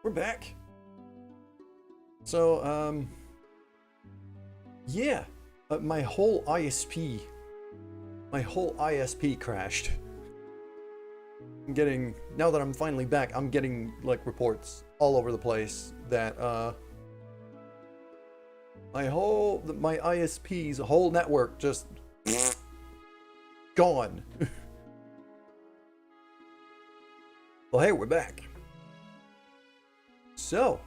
We're back. So, yeah, my whole ISP crashed. I'm getting, now that I'm finally back, I'm getting like reports all over the place that my ISP's whole network just gone. Well, hey, we're back. So,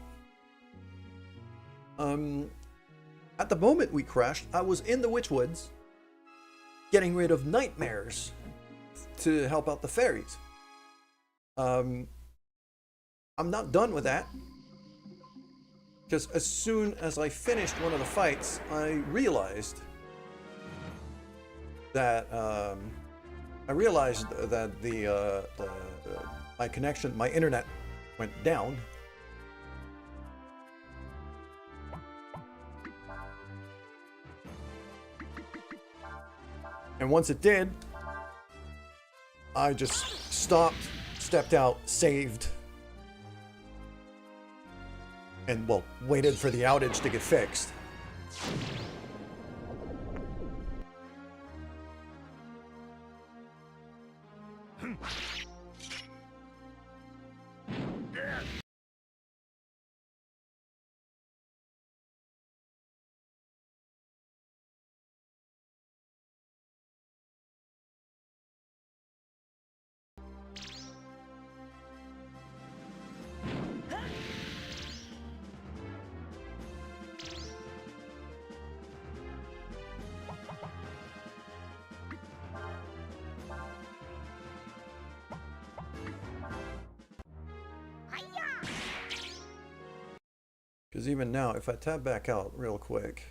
at the moment we crashed, I was in the Witchwoods getting rid of nightmares to help out the fairies. I'm not done with that, because as soon as I finished one of the fights, I realized that my connection, my internet went down. And once it did, I just stopped, stepped out, saved, and, well, waited for the outage to get fixed. Because even now, if I tab back out real quick,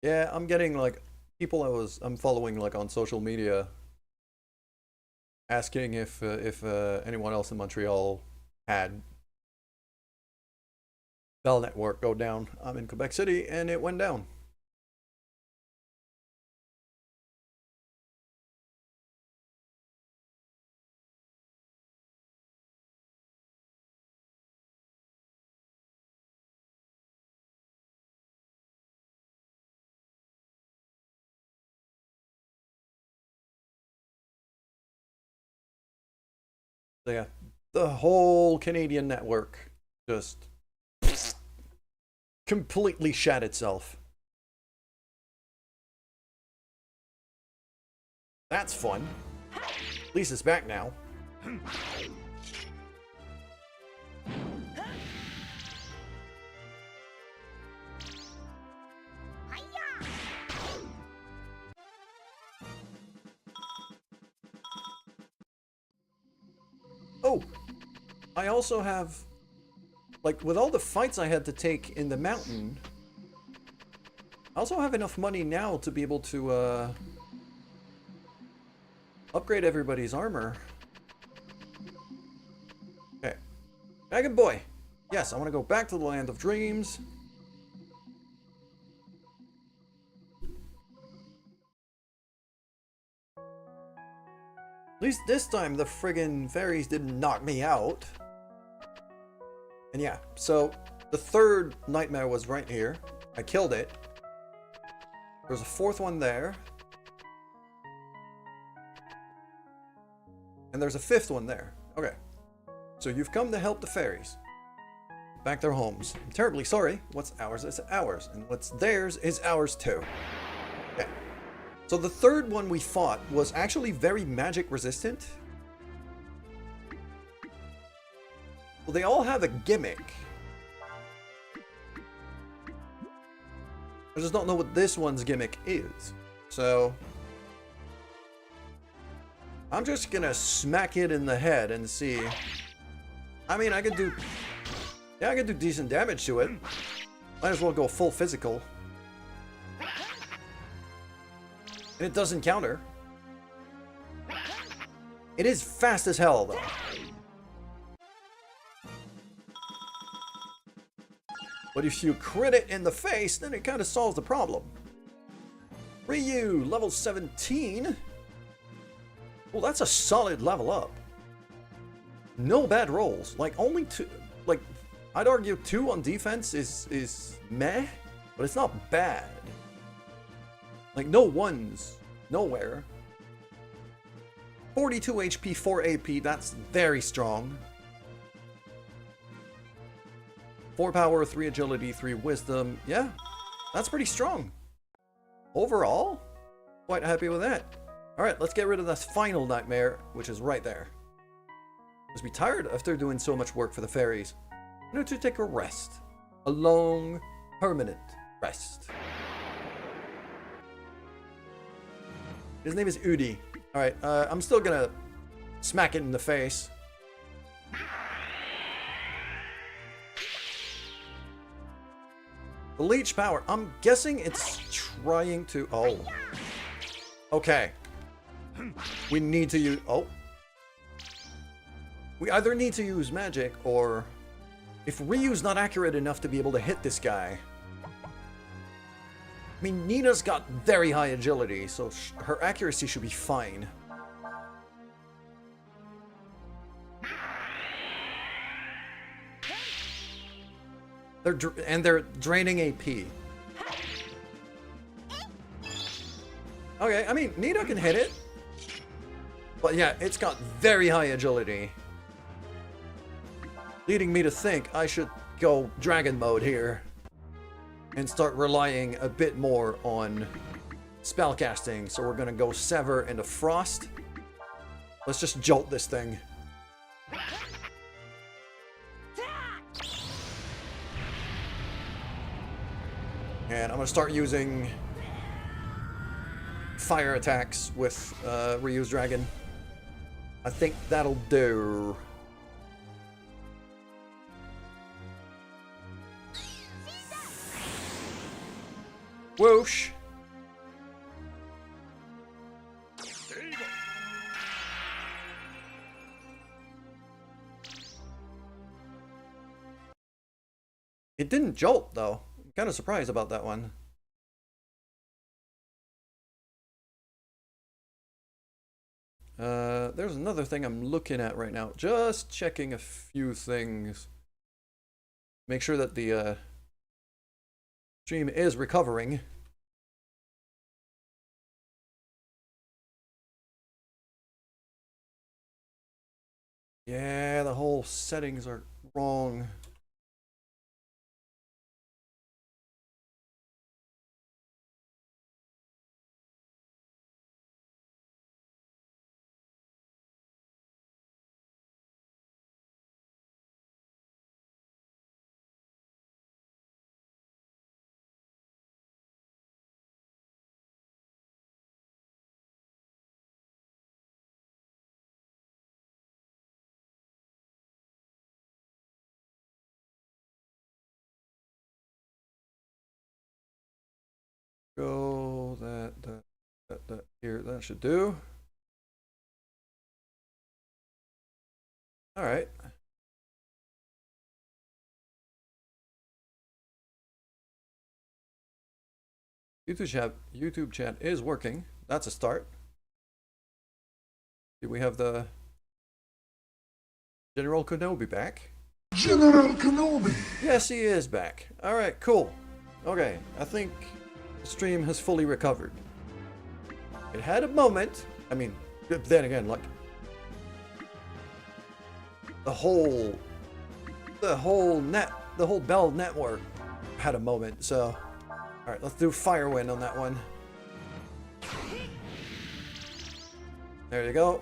yeah, I'm getting like people I'm following like on social media asking if anyone else in Montreal had Bell Network go down. I'm in Quebec City and it went down. So yeah, the whole Canadian network just completely shat itself. That's fun. At least it's back now. Oh, I also have, like, with all the fights I had to take in the mountain, I also have enough money now to be able to upgrade everybody's armor. Okay. Dragon Boy! Yes, I want to go back to the Land of Dreams. At least this time the friggin' fairies didn't knock me out. And yeah, so the third nightmare was right here. I killed it. There's a fourth one there. And there's a fifth one there. Okay. So you've come to help the fairies. Back their homes. I'm terribly sorry. What's ours is ours. And what's theirs is ours too. Okay. So the third one we fought was actually very magic resistant. Well, they all have a gimmick. I just don't know what this one's gimmick is. So I'm just gonna smack it in the head and see. I mean, I could do decent damage to it. Might as well go full physical. And it doesn't counter. It is fast as hell, though. But if you crit it in the face, then it kind of solves the problem. Ryu, level 17. Well, that's a solid level up. No bad rolls. Like, only 2. Like, I'd argue 2 on defense is meh, but it's not bad. Like, no 1s. Nowhere. 42 HP, 4 AP. That's very strong. 4 power, 3 agility, 3 wisdom. Yeah, that's pretty strong. Overall, quite happy with that. Alright, let's get rid of this final nightmare, which is right there. Must be tired after doing so much work for the fairies. I need to take a rest. A long, permanent rest. His name is Udi. Alright, I'm still gonna smack it in the face. The leech power. I'm guessing it's trying to... Oh. Okay. We need to use... Oh. We either need to use magic, or... If Ryu's not accurate enough to be able to hit this guy... I mean, Nina's got very high agility, so her accuracy should be fine. They're draining AP. Okay, I mean, Nina can hit it. But yeah, it's got very high agility. Leading me to think I should go dragon mode here. And start relying a bit more on spellcasting. So we're gonna go Sever into Frost. Let's just jolt this thing. And I'm gonna start using fire attacks with Ryu's dragon. I think that'll do. Whoosh! It didn't jolt, though. I'm kind of surprised about that one. There's another thing I'm looking at right now. Just checking a few things. Make sure that the stream is recovering. Yeah, the whole settings are wrong. Go that here, that should do. All right. YouTube chat is working. That's a start. Do we have the General Kenobi back? General Kenobi! Yes, he is back. All right, cool. Okay, I think the stream has fully recovered. It had a moment. I mean, then again, like the whole Bell network had a moment. So, all right, let's do Firewind on that one. There you go.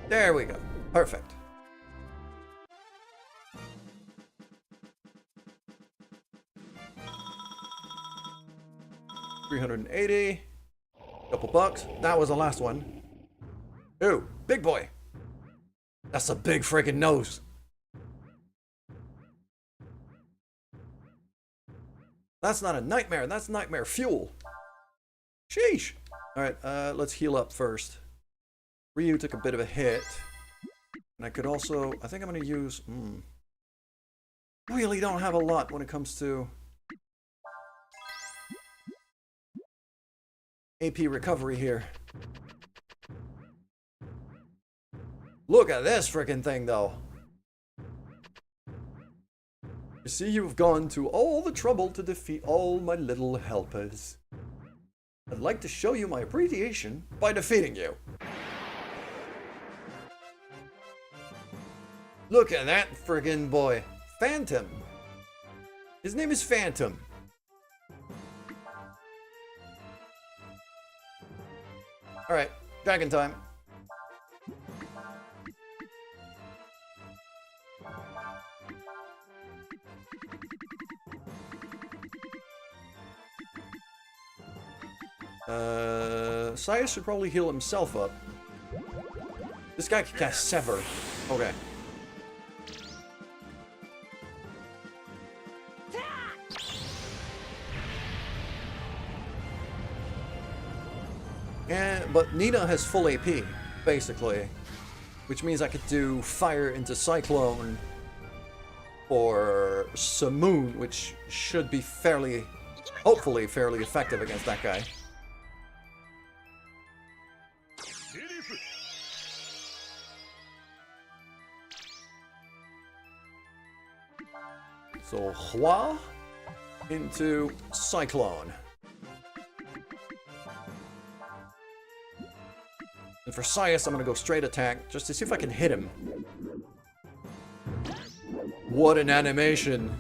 There we go. Perfect. $380. Couple bucks. That was the last one. Ooh, big boy. That's a big freaking nose. That's not a nightmare. That's nightmare fuel. Sheesh. All right, let's heal up first. Ryu took a bit of a hit. And I could also, I think I'm going to use, really don't have a lot when it comes to AP recovery here. Look at this freaking thing, though. You see, you've gone to all the trouble to defeat all my little helpers. I'd like to show you my appreciation by defeating you. Look at that friggin' boy. Phantom. His name is Phantom. Alright, dragon time. Sias should probably heal himself up. This guy can cast Sever. Okay. But Nina has full AP, basically. Which means I could do Fire into Cyclone or Simoon, which should be fairly, hopefully fairly effective against that guy. So Hua into Cyclone. And for Sias, I'm gonna go straight attack just to see if I can hit him. What an animation!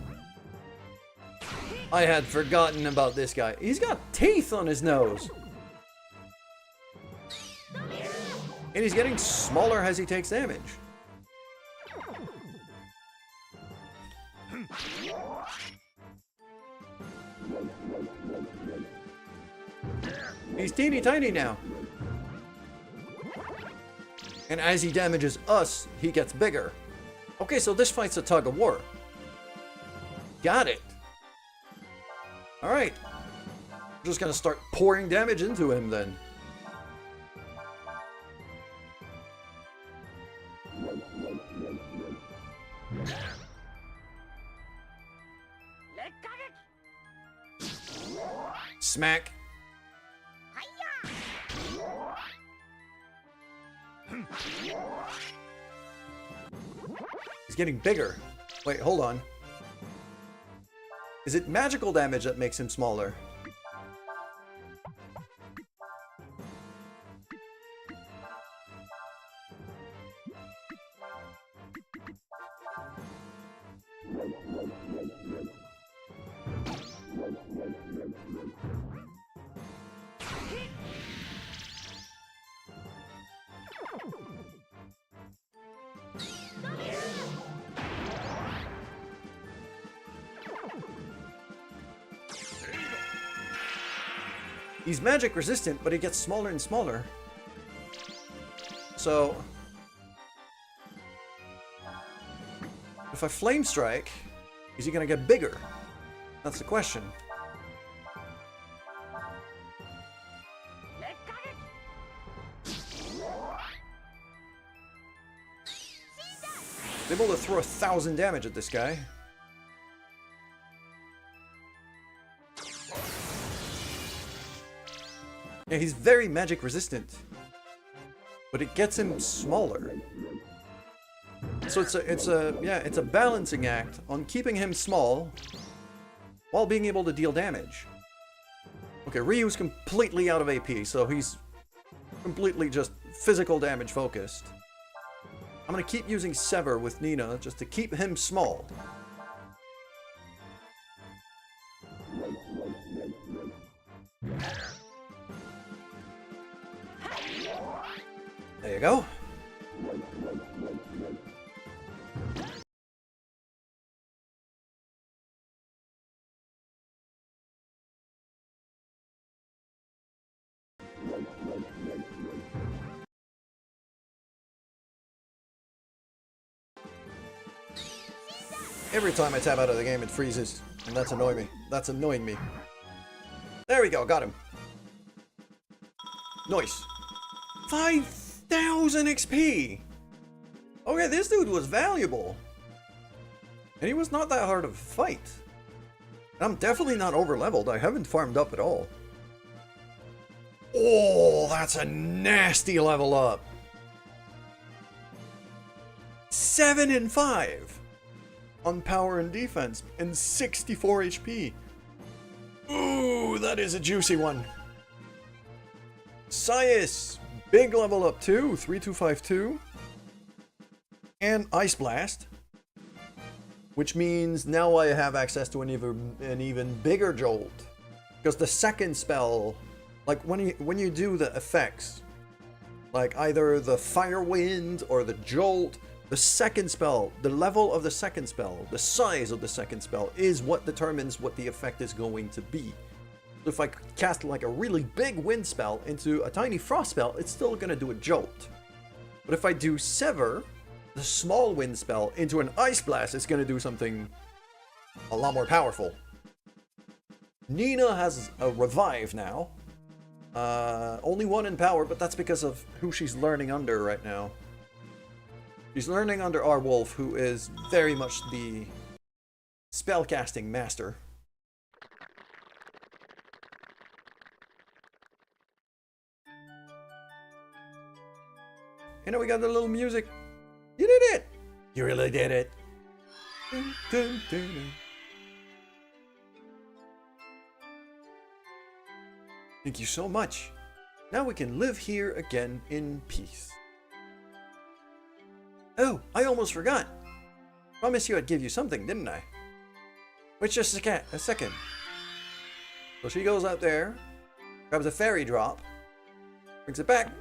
I had forgotten about this guy. He's got teeth on his nose! And he's getting smaller as he takes damage. He's teeny tiny now. And as he damages us, he gets bigger. Okay, so this fight's a tug of war. Got it. Alright. I'm just gonna start pouring damage into him then. Smack. He's getting bigger. Wait, hold on. Is it magical damage that makes him smaller? He's magic resistant, but he gets smaller and smaller. So if I flame strike, is he gonna get bigger? That's the question. I'm able to throw 1,000 damage at this guy. Yeah, he's very magic resistant, but it gets him smaller. So it's a balancing act on keeping him small while being able to deal damage. Okay, Ryu's completely out of AP, so he's completely just physical damage focused. I'm gonna keep using Sever with Nina just to keep him small. There you go. Every time I tap out of the game, it freezes, and that's annoying me. That's annoying me. There we go, got him. Nice. 5,000 XP! Okay, this dude was valuable. And he was not that hard of a fight. And I'm definitely not over-leveled. I haven't farmed up at all. Oh, that's a nasty level up. 7 and 5 on power and defense and 64 HP. Ooh, that is a juicy one. Sias, big level up too, 3252. And Ice Blast, which means now I have access to an even bigger jolt. Because the second spell, like when you do the effects, like either the Fire Wind or the Jolt, the second spell, the level of the second spell, the size of the second spell is what determines what the effect is going to be. So if I cast like a really big wind spell into a tiny frost spell, it's still going to do a jolt. But if I do Sever, the small wind spell, into an Ice Blast, it's going to do something a lot more powerful. Nina has a revive now. Only 1 in power, but that's because of who she's learning under right now. She's learning under our wolf, who is very much the spellcasting master. And now we got the little music. You did it! You really did it. Dun, dun, dun, dun. Thank you so much. Now we can live here again in peace. Oh, I almost forgot. Promised you I'd give you something, didn't I? Wait just a second. So she goes out there, grabs a fairy drop, brings it back.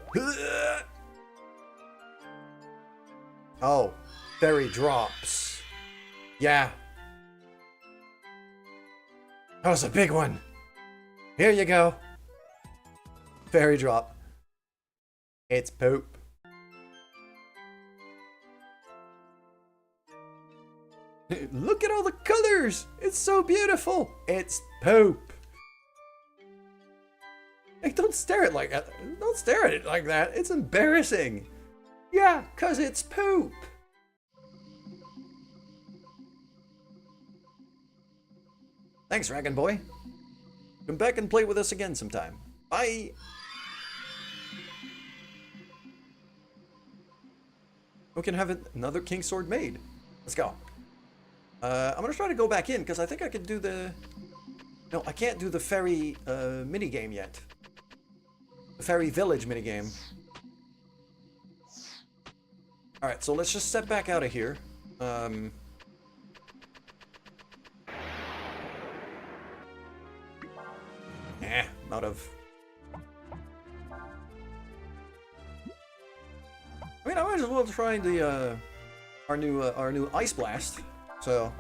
Oh, fairy drops. Yeah. That was a big one. Here you go. Fairy drop. It's poop. Look at all the colors! It's so beautiful! It's poop. Hey, don't stare at it like that. Don't stare at it like that. It's embarrassing. Yeah, 'cause it's poop. Thanks, Dragon Boy. Come back and play with us again sometime. Bye! We can have another King Sword made. Let's go. I'm gonna try to go back in, because I think I could do the... No, I can't do the fairy minigame yet. The fairy village minigame. Alright, so let's just step back out of here. Not of... I mean, I might as well try the, our new Ice Blast. So,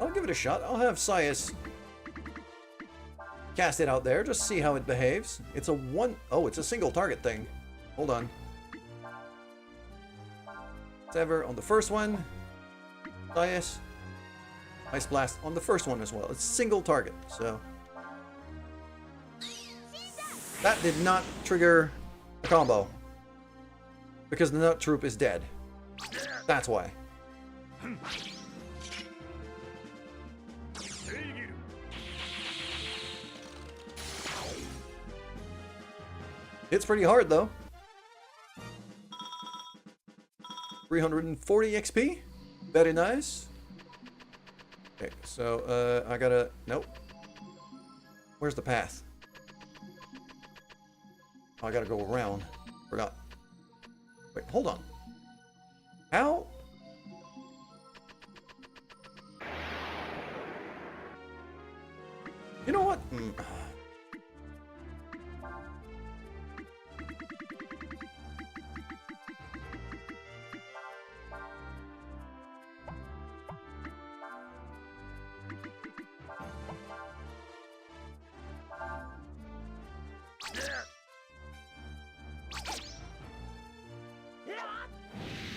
I'll give it a shot. I'll have Sias cast it out there, just see how it behaves. It's a it's a single target thing. Hold on. Sever on the first one. Sias. Ice Blast on the first one as well. It's single target, so. That did not trigger a combo. Because the Nut Troop is dead. That's why. It's pretty hard though. 340 XP. Very nice. Okay, so I gotta... Nope. Where's the path? Oh, I gotta go around. Forgot. Wait, hold on. How? You know what?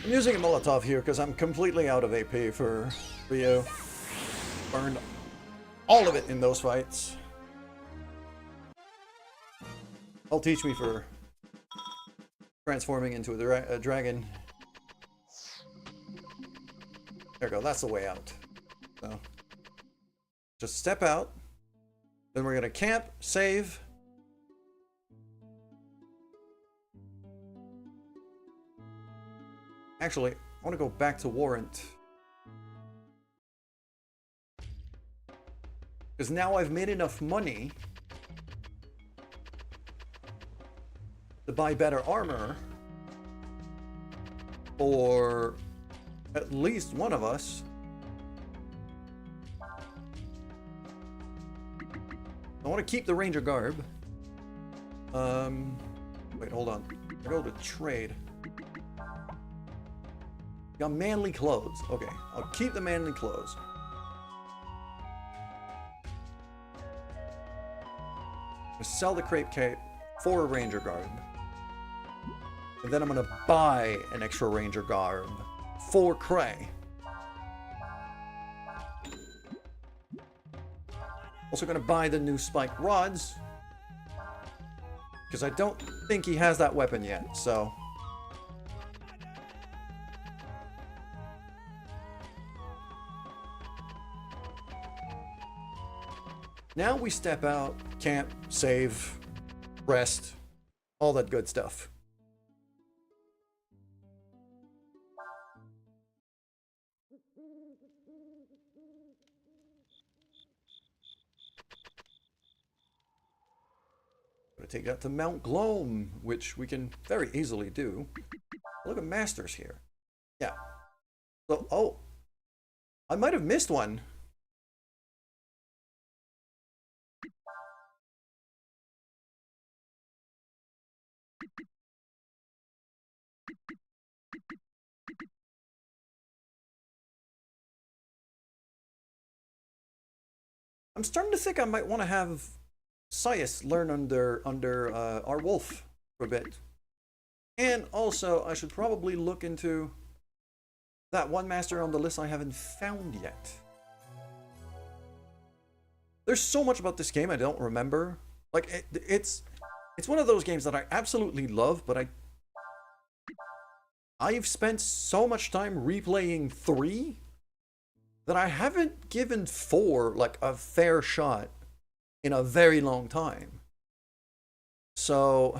I'm using a Molotov here because I'm completely out of AP for Rio. Burned all of it in those fights. I'll teach me for transforming into a dragon. There we go, that's the way out. So, just step out. Then we're gonna camp, save, Actually, I want to go back to Warrant. Because now I've made enough money to buy better armor for at least one of us. I want to keep the Ranger garb. Wait, hold on. I go to trade. Got manly clothes. Okay, I'll keep the manly clothes. I'll sell the crepe cape for a Ranger garb. And then I'm gonna buy an extra Ranger garb for Cray. Also gonna buy the new spike rods. Because I don't think he has that weapon yet, so. Now we step out, camp, save, rest, all that good stuff. Gonna take that to Mount Gloam, which we can very easily do. Look at Masters here. Yeah. So, oh, I might have missed one. I'm starting to think I might want to have Sias learn under our wolf for a bit. And also, I should probably look into that one master on the list I haven't found yet. There's so much about this game I don't remember. Like, it's one of those games that I absolutely love, but I've spent so much time replaying 3 that I haven't given 4 like a fair shot in a very long time. So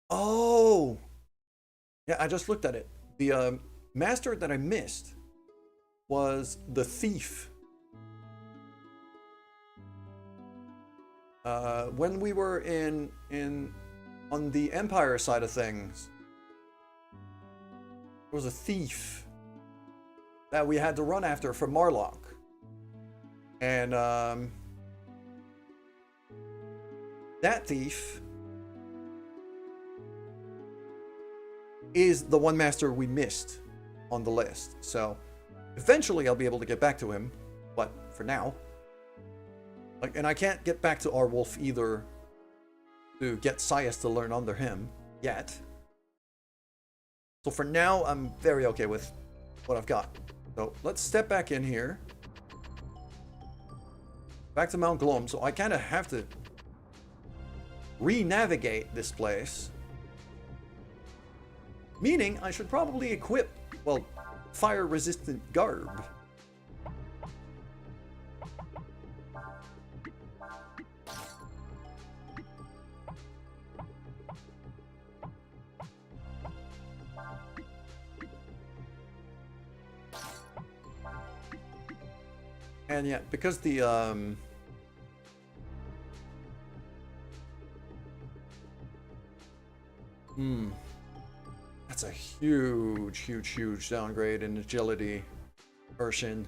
oh, yeah, I just looked at it. The master that I missed was the thief. When we were on the Empire side of things, there was a thief that we had to run after for Marlock. And that thief is the one master we missed on the list. So eventually I'll be able to get back to him, but for now, like, and I can't get back to our wolf either to get Sias to learn under him yet. So for now, I'm very okay with what I've got. So let's step back in here. Back to Mount Gloam. So I kind of have to re-navigate this place. Meaning I should probably equip, well, fire-resistant garb. And yeah, because the that's a huge downgrade in agility, Urshin.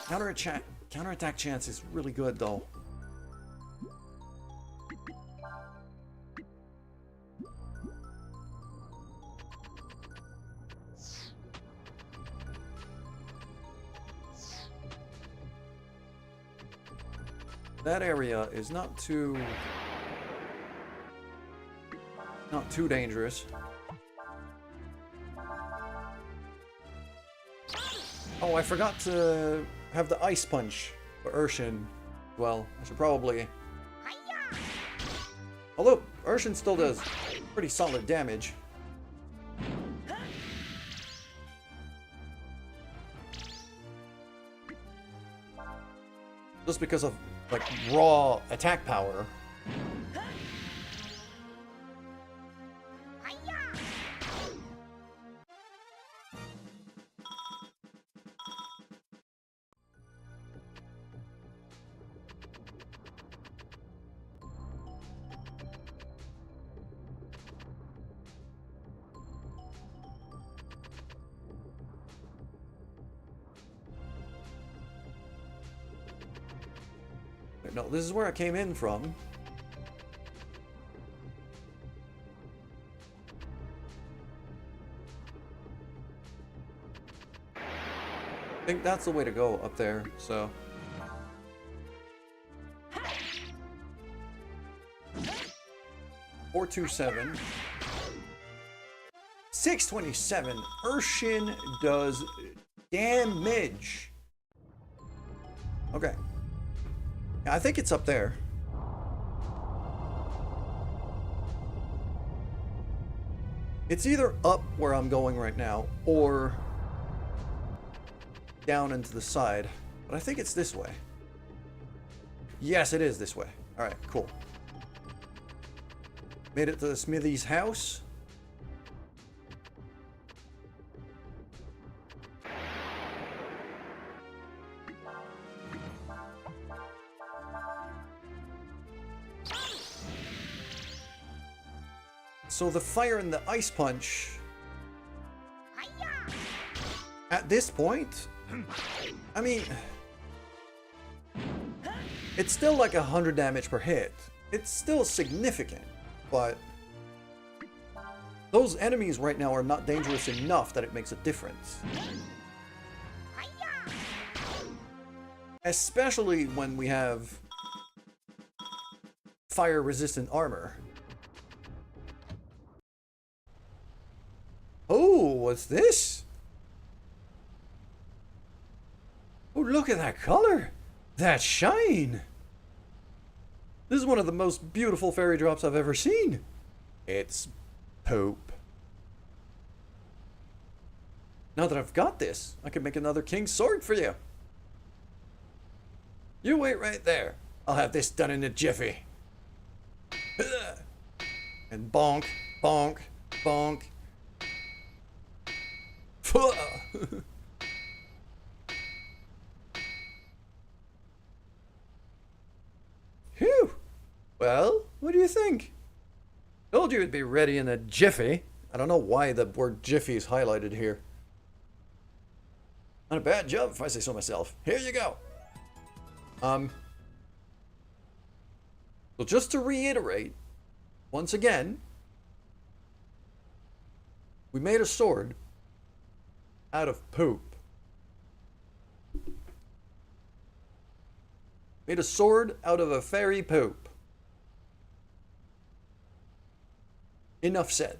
Counterattack chance is really good though. That area is not too dangerous. Oh, I forgot to have the ice punch But Urshin, well, I should probably... Although, Urshin still does pretty solid damage. Just because of, like, raw attack power. No, this is where I came in from. I think that's the way to go up there, so... 427. 627. Urshin does damage. Okay. I think it's up there. It's either up where I'm going right now, or down into the side. But I think it's this way. Yes, it is this way. Alright, cool. Made it to the Smithy's house. So the fire and the ice punch, at this point, I mean, it's still like 100 damage per hit. It's still significant, but those enemies right now are not dangerous enough that it makes a difference. Especially when we have fire-resistant armor. Oh, what's this? Oh, look at that color! That shine! This is one of the most beautiful fairy drops I've ever seen. It's poop. Now that I've got this, I can make another king's sword for you. You wait right there. I'll have this done in a jiffy. And bonk, bonk, bonk. Phew. Well, what do you think? Told you it'd be ready in a jiffy. I don't know why the word jiffy is highlighted here. Not a bad job, if I say so myself. Here you go. So just to reiterate, once again, we made a sword out of poop. Made a sword out of a fairy poop. Enough said.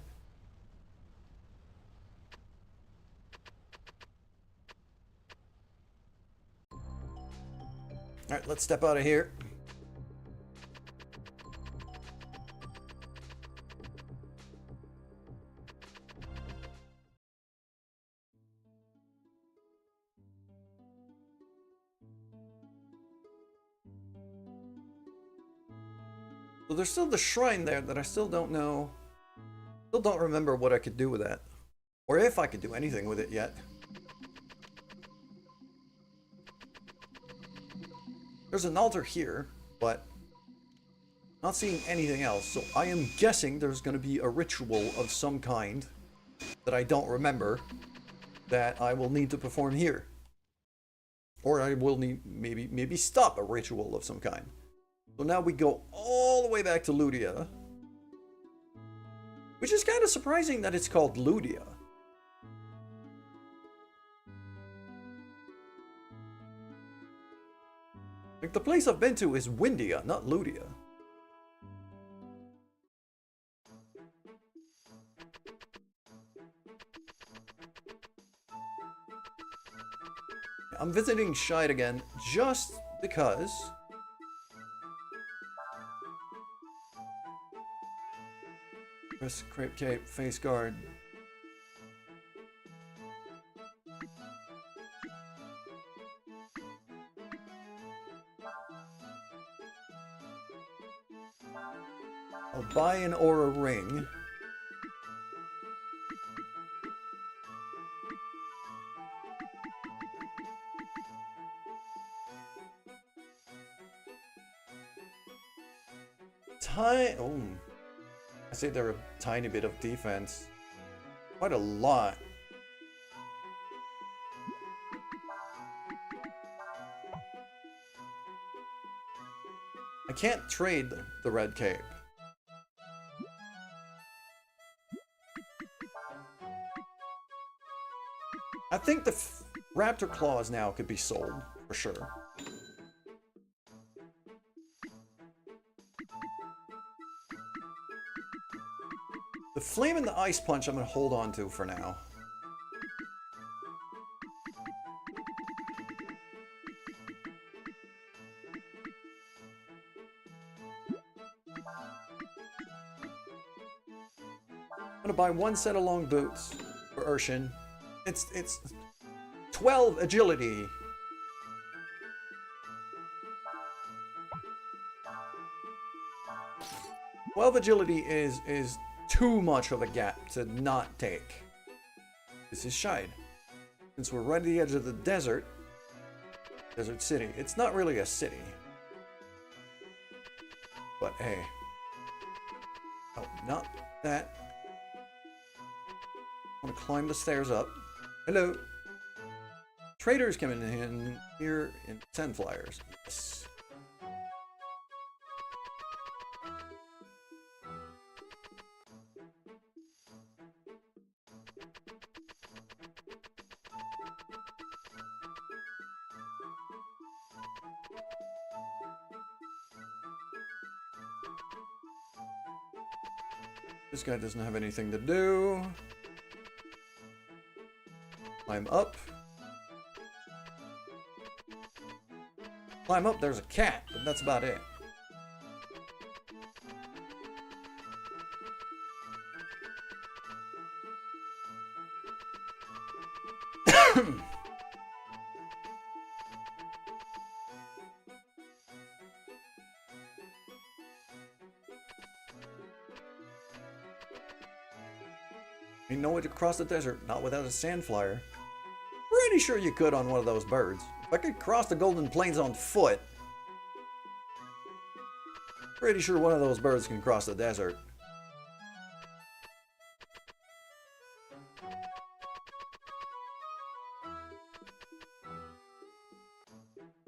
Alright, let's step out of here. So there's still the shrine there that I still don't know. Still don't remember what I could do with that. Or if I could do anything with it yet. There's an altar here, but not seeing anything else. So I am guessing there's going to be a ritual of some kind that I don't remember that I will need to perform here. Or I will need maybe stop a ritual of some kind. So now we go all the way back to Ludia. Which is kind of surprising that it's called Ludia. Like, the place I've been to is Windia, not Ludia. I'm visiting Shide again just because press crepe cape, face guard. I'll buy an aura ring. Oh, I say they're a tiny bit of defense. Quite a lot. I can't trade the red cape. I think the raptor claws now could be sold for sure. The flame and the ice punch I'm going to hold on to for now. I'm going to buy one set of long boots for Urshan. It's 12 agility. Agility is too much of a gap to not take. This is Shide. Since we're right at the edge of the desert city. It's not really a city. But hey. Oh, not that. I want to climb the stairs up. Hello. Traders coming in here in 10 flyers. Yes. This guy doesn't have anything to do. Climb up. Climb up, there's a cat, but that's about it. Ain't no way to cross the desert, not without a sand flyer. Pretty sure you could on one of those birds. If I could cross the Golden Plains on foot, pretty sure one of those birds can cross the desert.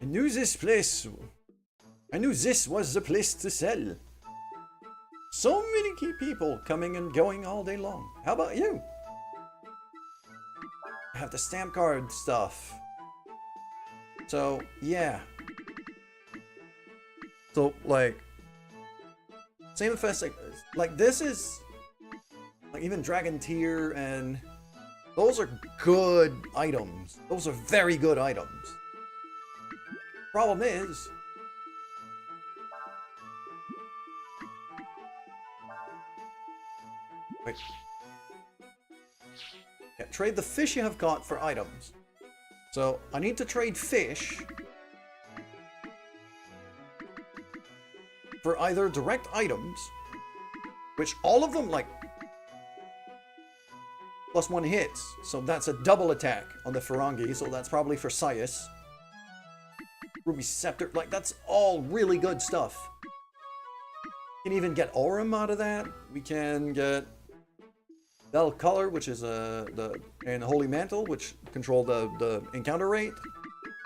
I knew this was the place to sell. So many key people coming and going all day long. How about you? I have the stamp card stuff. So, yeah. So, like, same effects, like this is, like, even Dragon Tier, and those are good items. Those are very good items. Problem is, wait. Yeah, trade the fish you have got for items. So, I need to trade fish for either direct items, which all of them, like, +1 hits. So that's a double attack on the Ferengi, so that's probably for Sias. Ruby Scepter, like, that's all really good stuff. We can even get Aurum out of that. We can get Bell Color, which is and Holy Mantle, which control the encounter rate,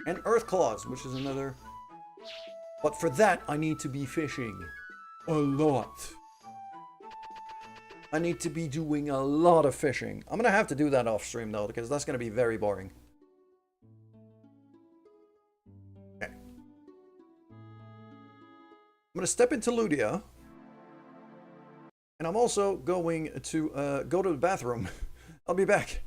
and Earth Claws, which is another. But for that, I need to be fishing a lot. I need to be doing a lot of fishing. I'm gonna have to do that off stream though, because that's gonna be very boring. Okay. I'm gonna step into Ludia. And I'm also going to go to the bathroom. I'll be back.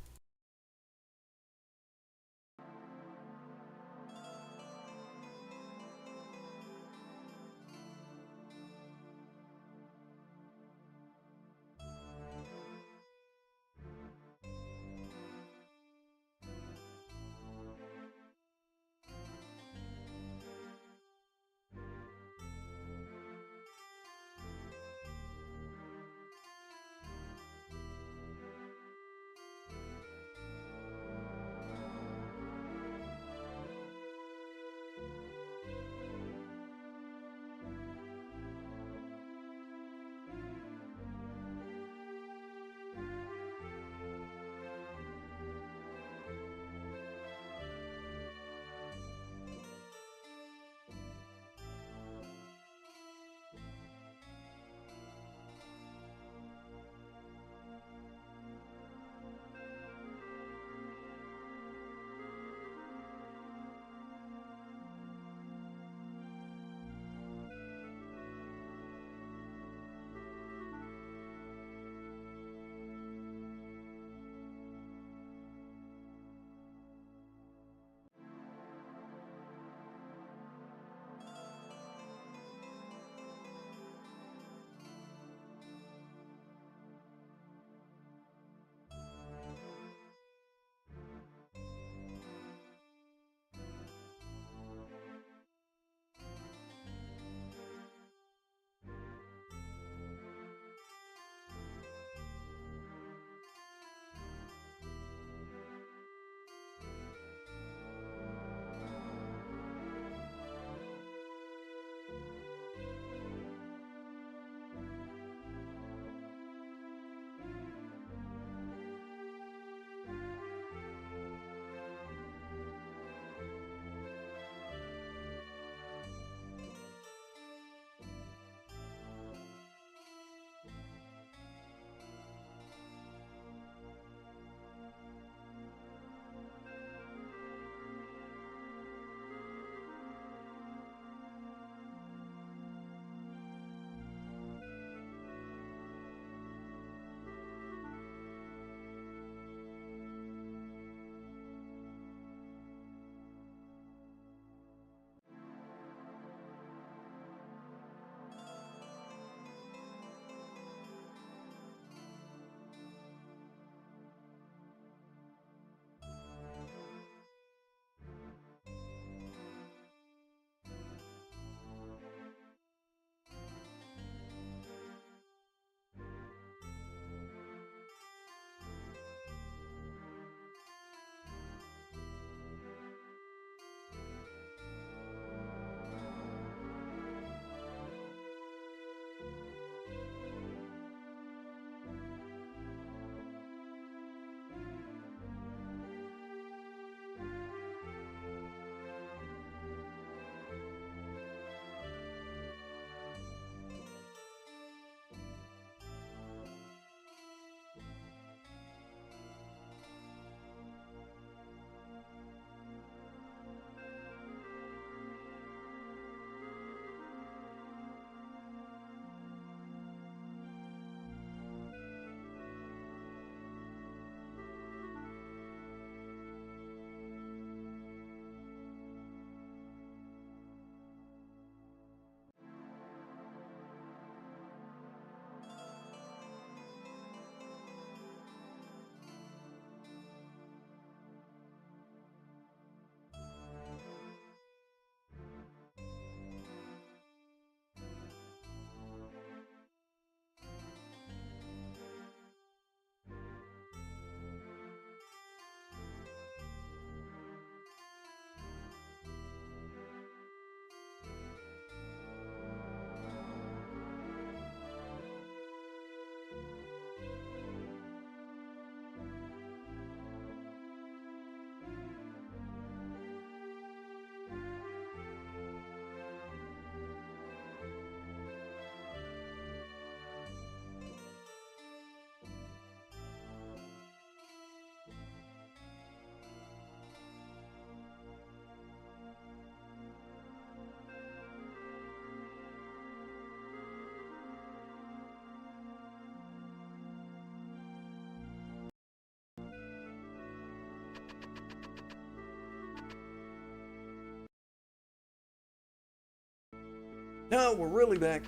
Now we're really back.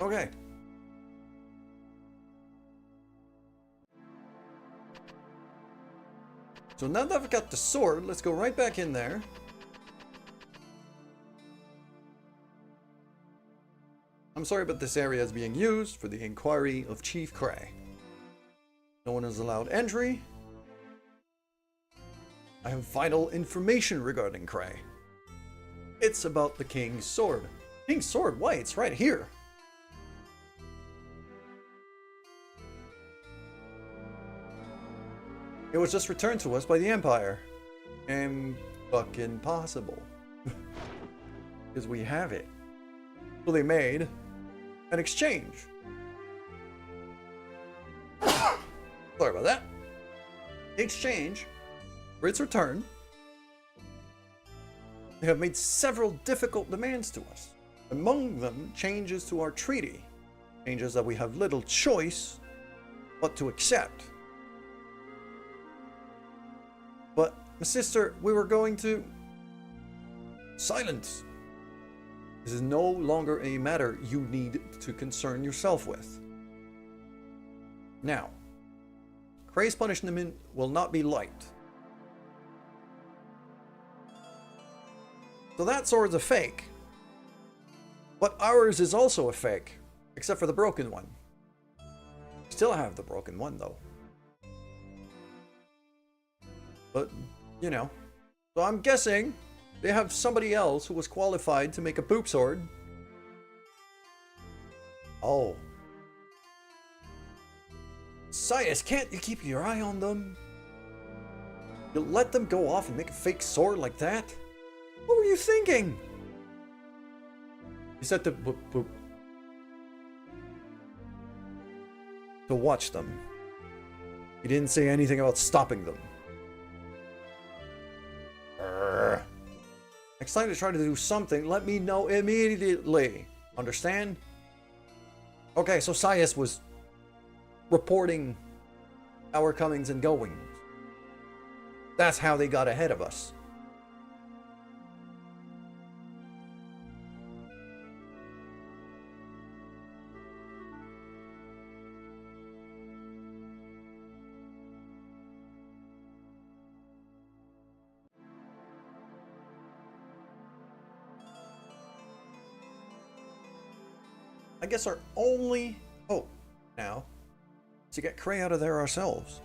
Okay. So now that I've got the sword, let's go right back in there. I'm sorry, but this area is being used for the inquiry of Chief Cray. No one is allowed entry. I have vital information regarding Cray. It's about the King's Sword. King's Sword? Why? It's right here. It was just returned to us by the Empire. Fucking possible. Because we have it. So they made an exchange. Sorry about that. Exchange, for its return, they have made several difficult demands to us. Among them, changes to our treaty. Changes that we have little choice but to accept. But, my sister, we were going to... Silence! This is no longer a matter you need to concern yourself with. Now, Cray's punishment will not be light. So that sword's a fake. But ours is also a fake, except for the broken one. Still have the broken one, though. But, you know. So I'm guessing they have somebody else who was qualified to make a poop sword. Oh. Sias, can't you keep your eye on them? You let them go off and make a fake sword like that? What were you thinking? He said to watch them. He didn't say anything about stopping them. Next time they try to do something, let me know immediately. Understand? Okay, so Sias was reporting our comings and goings. That's how they got ahead of us. I guess our only hope now is to get Cray out of there ourselves.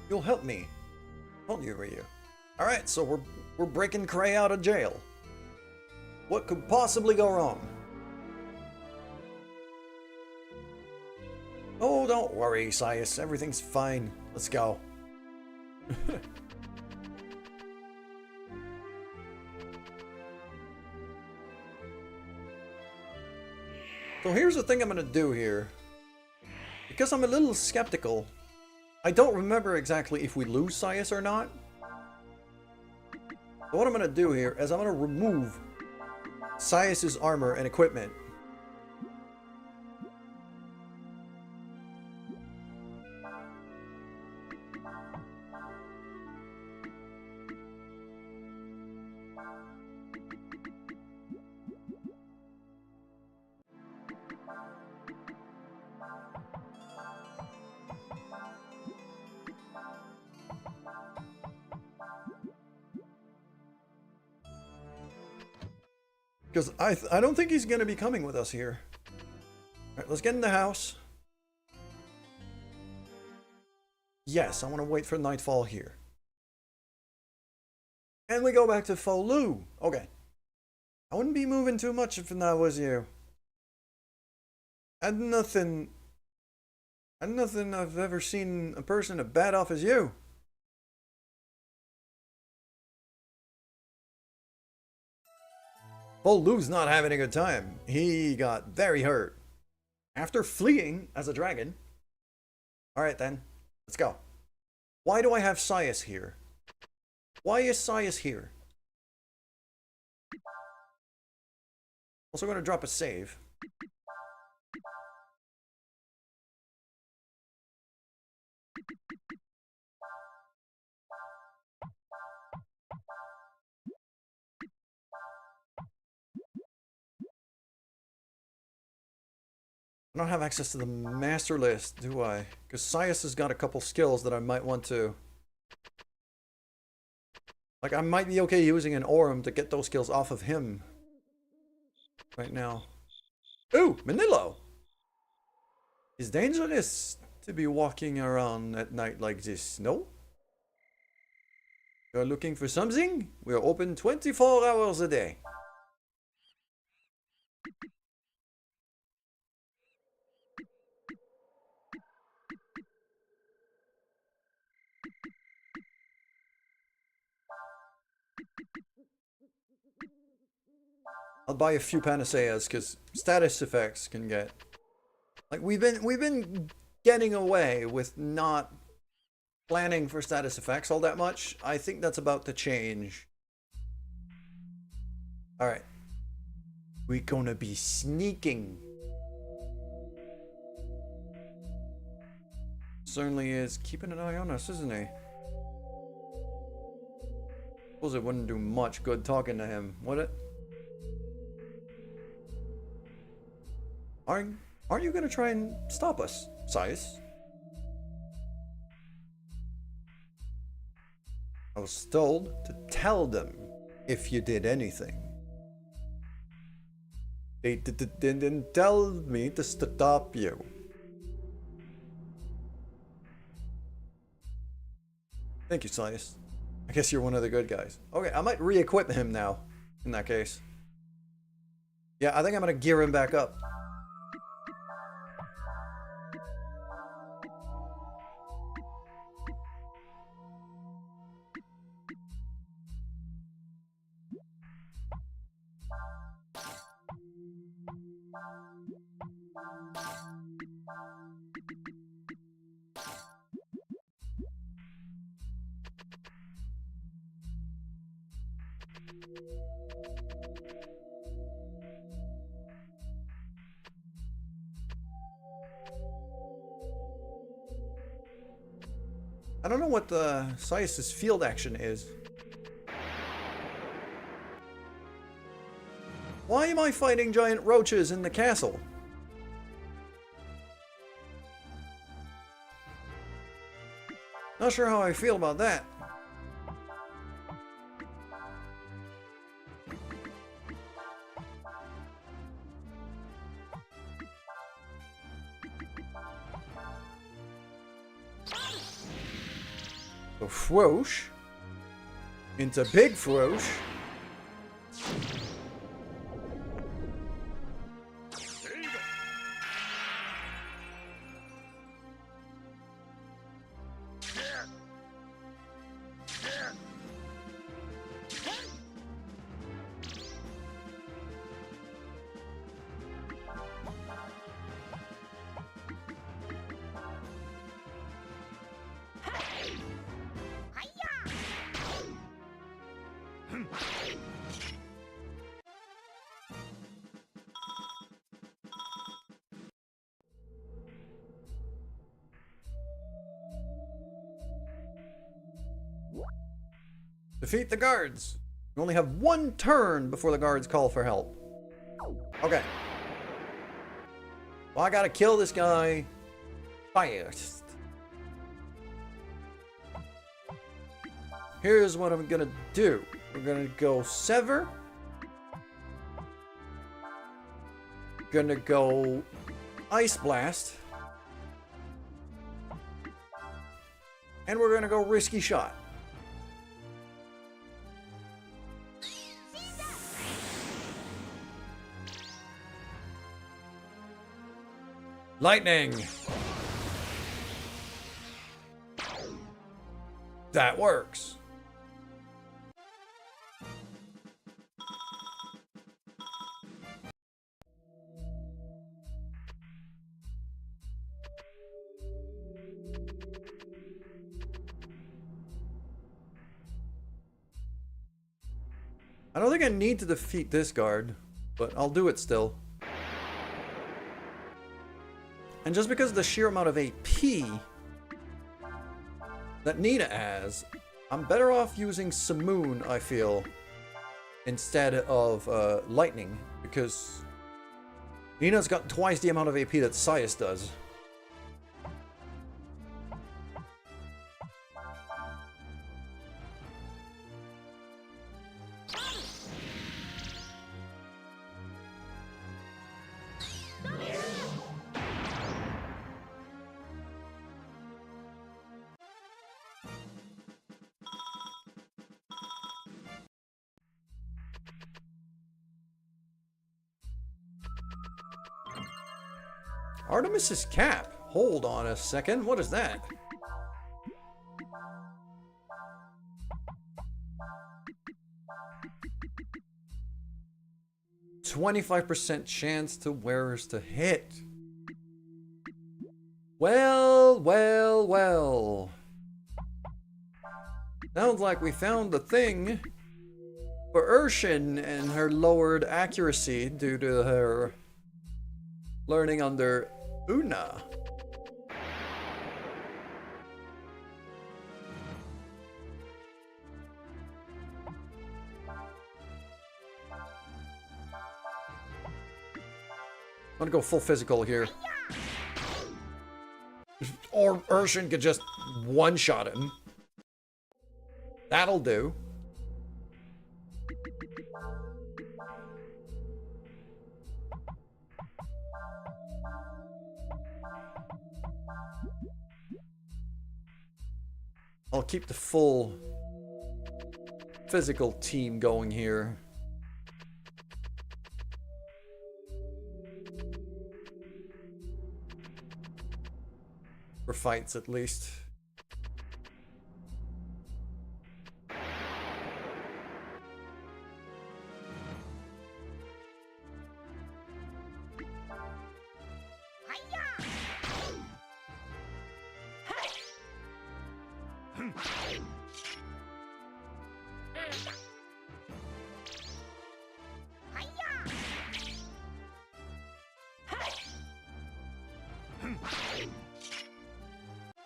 You'll help me, won't you, Ryu? Alright, so we're breaking Cray out of jail. What could possibly go wrong? Oh, don't worry, Sias. Everything's fine. Let's go. So here's the thing I'm gonna do here. Because I'm a little skeptical, I don't remember exactly if we lose Sias or not. So what I'm gonna do here is I'm gonna remove Sias's armor and equipment. Because I don't think he's going to be coming with us here. Alright, let's get in the house. Yes, I want to wait for nightfall here. And we go back to Folu. Okay. I wouldn't be moving too much if that was you. And nothing I've ever seen a person as bad off as you. Folu's not having a good time. He got very hurt. After fleeing as a dragon. Alright then, let's go. Why do I have Sias here? Why is Sias here? Also going to drop a save. I don't have access to the master list, do I? Because Sias has got a couple skills that I might want to... Like, I might be okay using an Aurum to get those skills off of him. Right now. Ooh, Manilo! It's dangerous to be walking around at night like this, no? You're looking for something? We're open 24 hours a day. I'll buy a few panaceas because status effects can get... Like, we've been getting away with not planning for status effects all that much. I think that's about to change. Alright. We're gonna be sneaking. Certainly is keeping an eye on us, isn't he? Suppose it wouldn't do much good talking to him, would it? Aren't you gonna try and stop us, Sias? I was told to tell them if you did anything. They didn't tell me to stop you. Thank you, Sias. I guess you're one of the good guys. Okay, I might re-equip him now, in that case. Yeah, I think I'm gonna gear him back up. I don't know what the Sias's field action is. Why am I fighting giant roaches in the castle? Not sure how I feel about that. So Frosh into Big Frosh. Defeat the guards. You only have one turn before the guards call for help. Okay. Well, I gotta kill this guy fast. Here's what I'm gonna do. We're gonna go Sever. Gonna go Ice Blast. And we're gonna go Risky Shot. Lightning! That works. I don't think I need to defeat this guard, but I'll do it still. And just because of the sheer amount of AP that Nina has, I'm better off using Simoon, I feel, instead of Lightning, because Nina's got twice the amount of AP that Sias does. Artemis's cap. Hold on a second. What is that? "25% chance to wearers to hit." Well, well, well. Sounds like we found the thing for Urshin and her lowered accuracy due to her learning under Una. I'm gonna go full physical here. Or Urshin could just one-shot him. That'll do. I'll keep the full physical team going here. For fights, at least.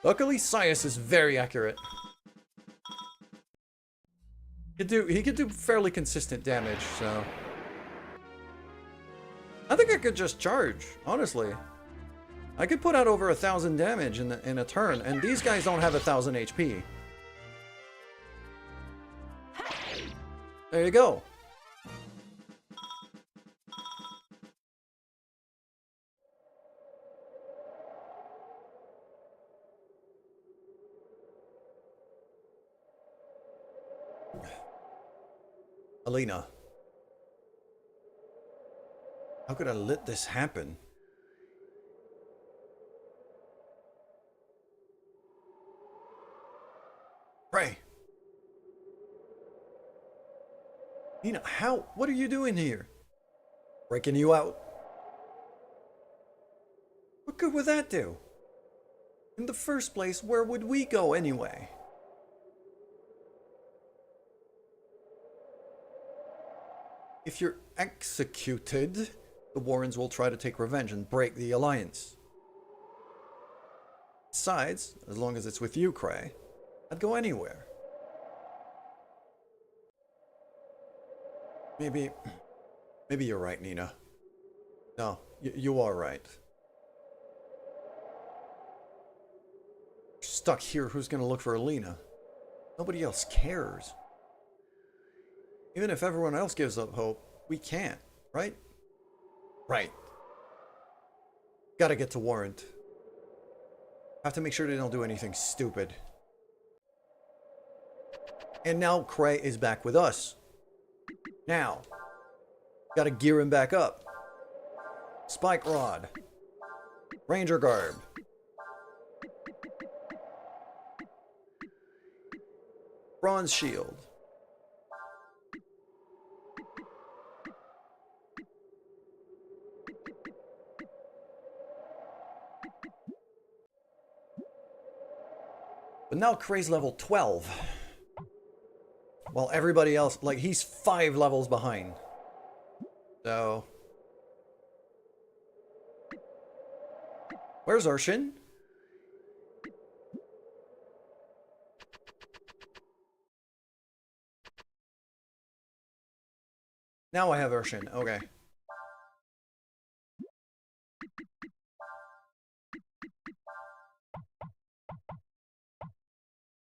Luckily, Sias is very accurate. He could do fairly consistent damage, so I think I could just charge, honestly. I could put out over 1,000 damage in a turn, and these guys don't have 1,000 HP. There you go. Alina. How could I let this happen? Pray. Nina, how? What are you doing here? Breaking you out. What good would that do? In the first place, where would we go anyway? If you're executed, the Warrens will try to take revenge and break the alliance. Besides, as long as it's with you, Cray, I'd go anywhere. Maybe you're right, Nina. No, you are right. Stuck here, who's gonna look for Alina? Nobody else cares. Even if everyone else gives up hope, we can't, right? Right. Gotta get to Warrant. Have to make sure they don't do anything stupid. And now Cray is back with us. Now, gotta gear him back up. Spike Rod. Ranger Garb. Bronze Shield. But now Cray's level 12. While everybody else, like, he's 5 levels behind. So... where's Urshin? Now I have Urshin, okay.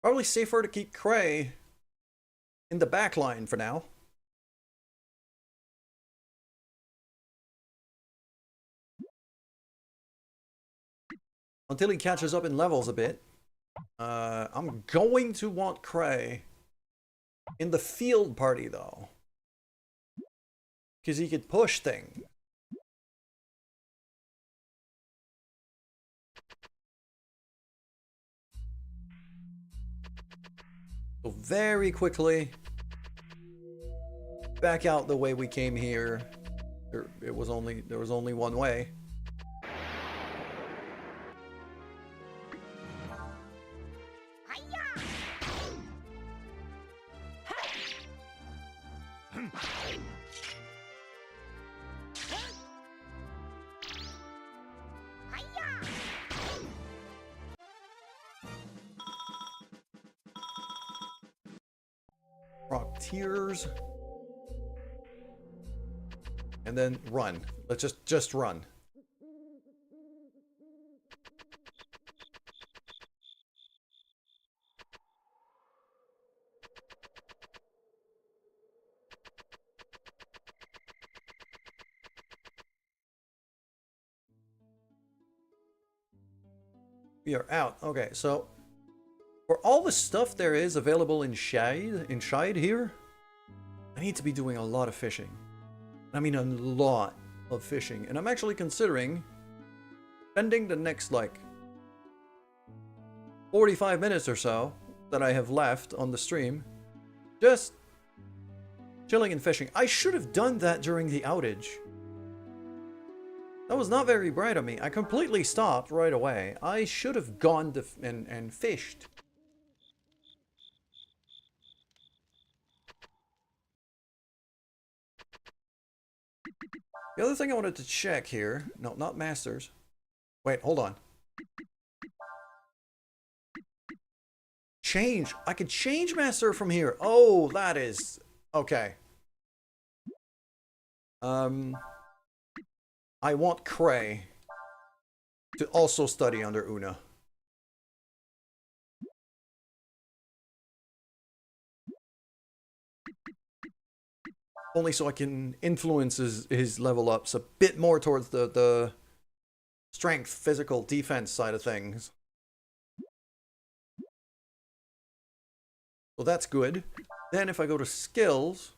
Probably safer to keep Cray in the back line for now. Until he catches up in levels a bit. I'm going to want Cray in the field party, though. Because he could push things. So very quickly, back out the way we came here. There was only one way. Rock tears. And then run. Let's just run. We are out. Okay, so for all the stuff there is available in Shide here, I need to be doing a lot of fishing. I mean a lot of fishing. And I'm actually considering spending the next like 45 minutes or so that I have left on the stream just chilling and fishing. I should have done that during the outage. That was not very bright of me. I completely stopped right away. I should have gone to and fished. The other thing I wanted to check here... No, not masters. Wait, hold on. Change. I can change master from here. Oh, that is... Okay. I want Cray to also study under Una. Only so I can influence his level ups a bit more towards the strength, physical, defense side of things. So that's good. Then if I go to skills...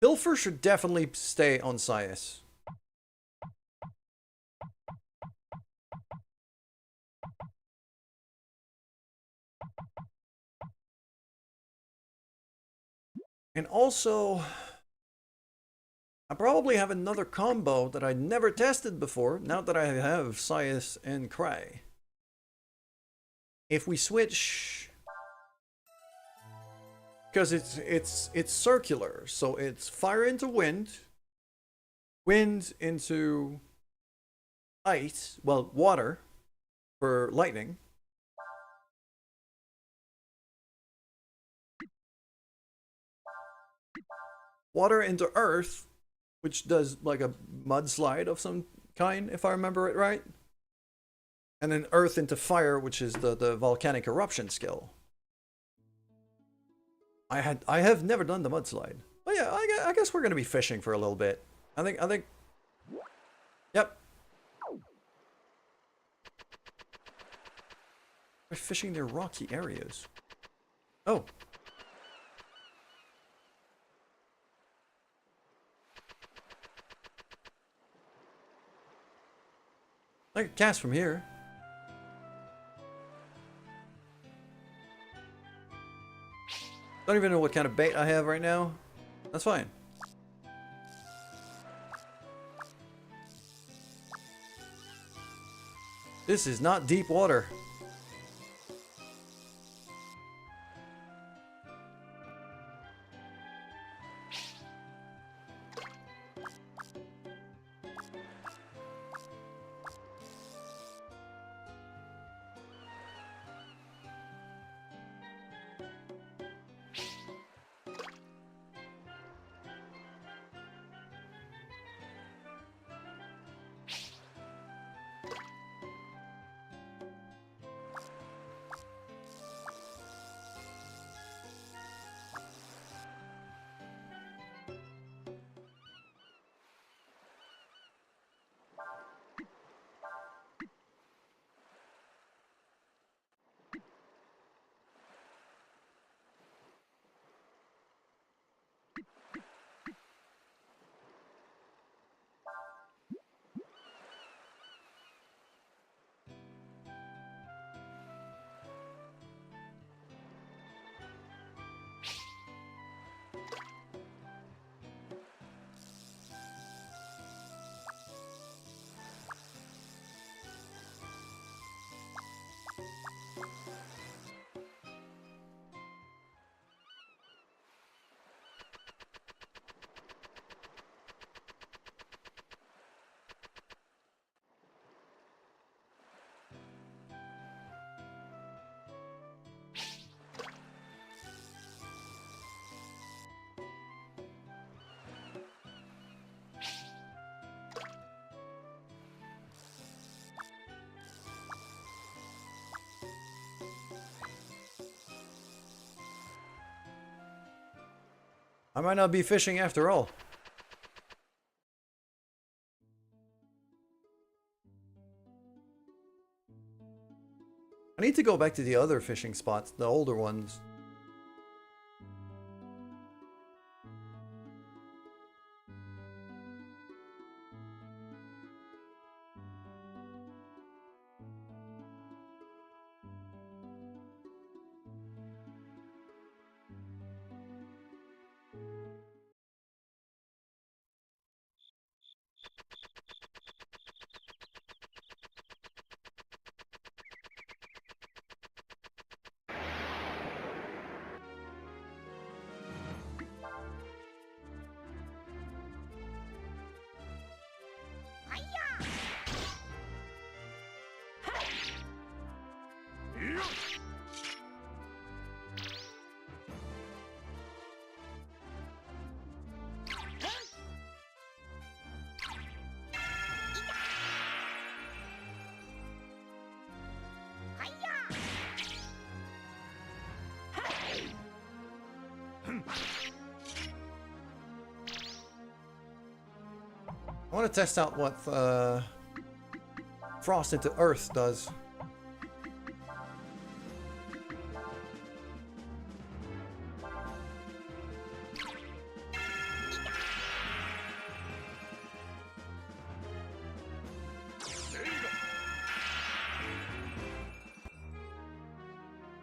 Pilfer should definitely stay on Sias. And also, I probably have another combo that I never tested before, now that I have Sias and Cray. If we switch... Because it's circular, so it's fire into wind, wind into ice, well, water for lightning. Water into earth, which does like a mudslide of some kind, if I remember it right. And then earth into fire, which is the volcanic eruption skill. I have never done the mudslide. But yeah, I guess we're gonna be fishing for a little bit. I think. Yep. We're fishing near rocky areas. Oh. I can cast from here. Don't even know what kind of bait I have right now. That's fine. This is not deep water. I might not be fishing after all. I need to go back to the other fishing spots, the older ones. I want to test out what Frost into Earth does.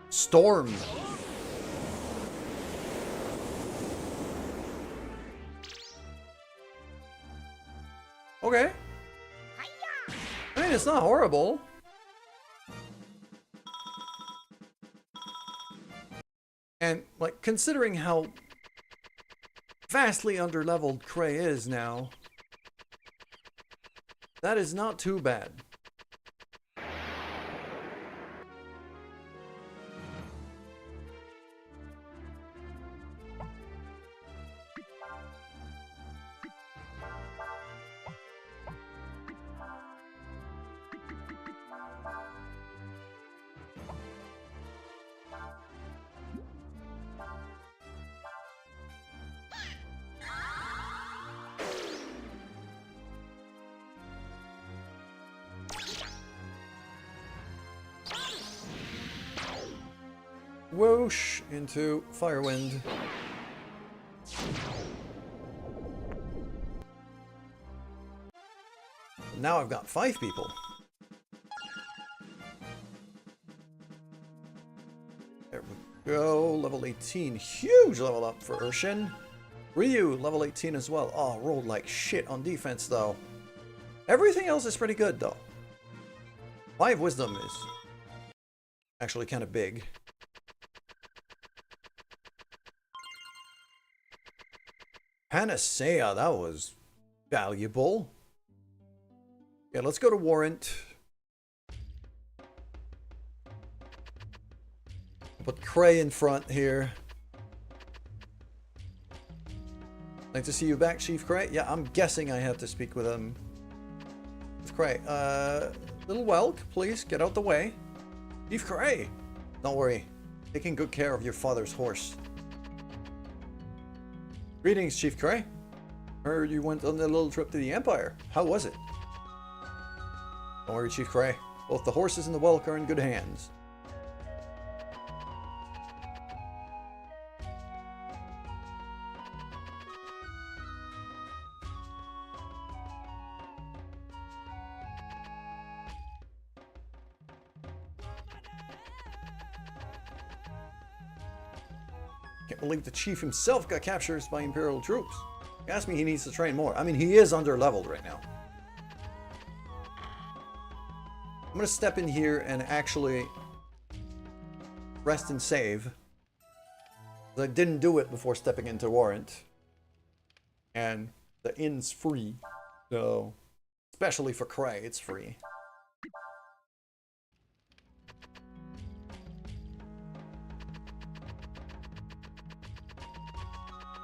Storm. Okay. I mean, it's not horrible. And, like, considering how vastly underleveled Cray is now, that is not too bad. Whoosh into Firewind. Now I've got 5 people. There we go. Level 18. Huge level up for Urshin. Ryu, level 18 as well. Oh, rolled like shit on defense though. Everything else is pretty good though. 5 wisdom is actually kind of big. Panacea, that was valuable. Yeah, let's go to Warrant. Put Cray in front here. Like to see you back, Chief Cray. Yeah, I'm guessing I have to speak with him. With Cray. Little Welk, please get out the way. Chief Cray. Don't worry. Taking good care of your father's horse. Greetings, Chief Cray. Heard you went on a little trip to the Empire. How was it? Don't worry, Chief Cray. Both the horses and the Welk are in good hands. Can't believe the chief himself got captured by Imperial troops. He asked me he needs to train more. I mean, he is under-leveled right now. I'm gonna step in here and actually rest and save. I didn't do it before stepping into Warrant. And the inn's free. So, especially for Cray, it's free.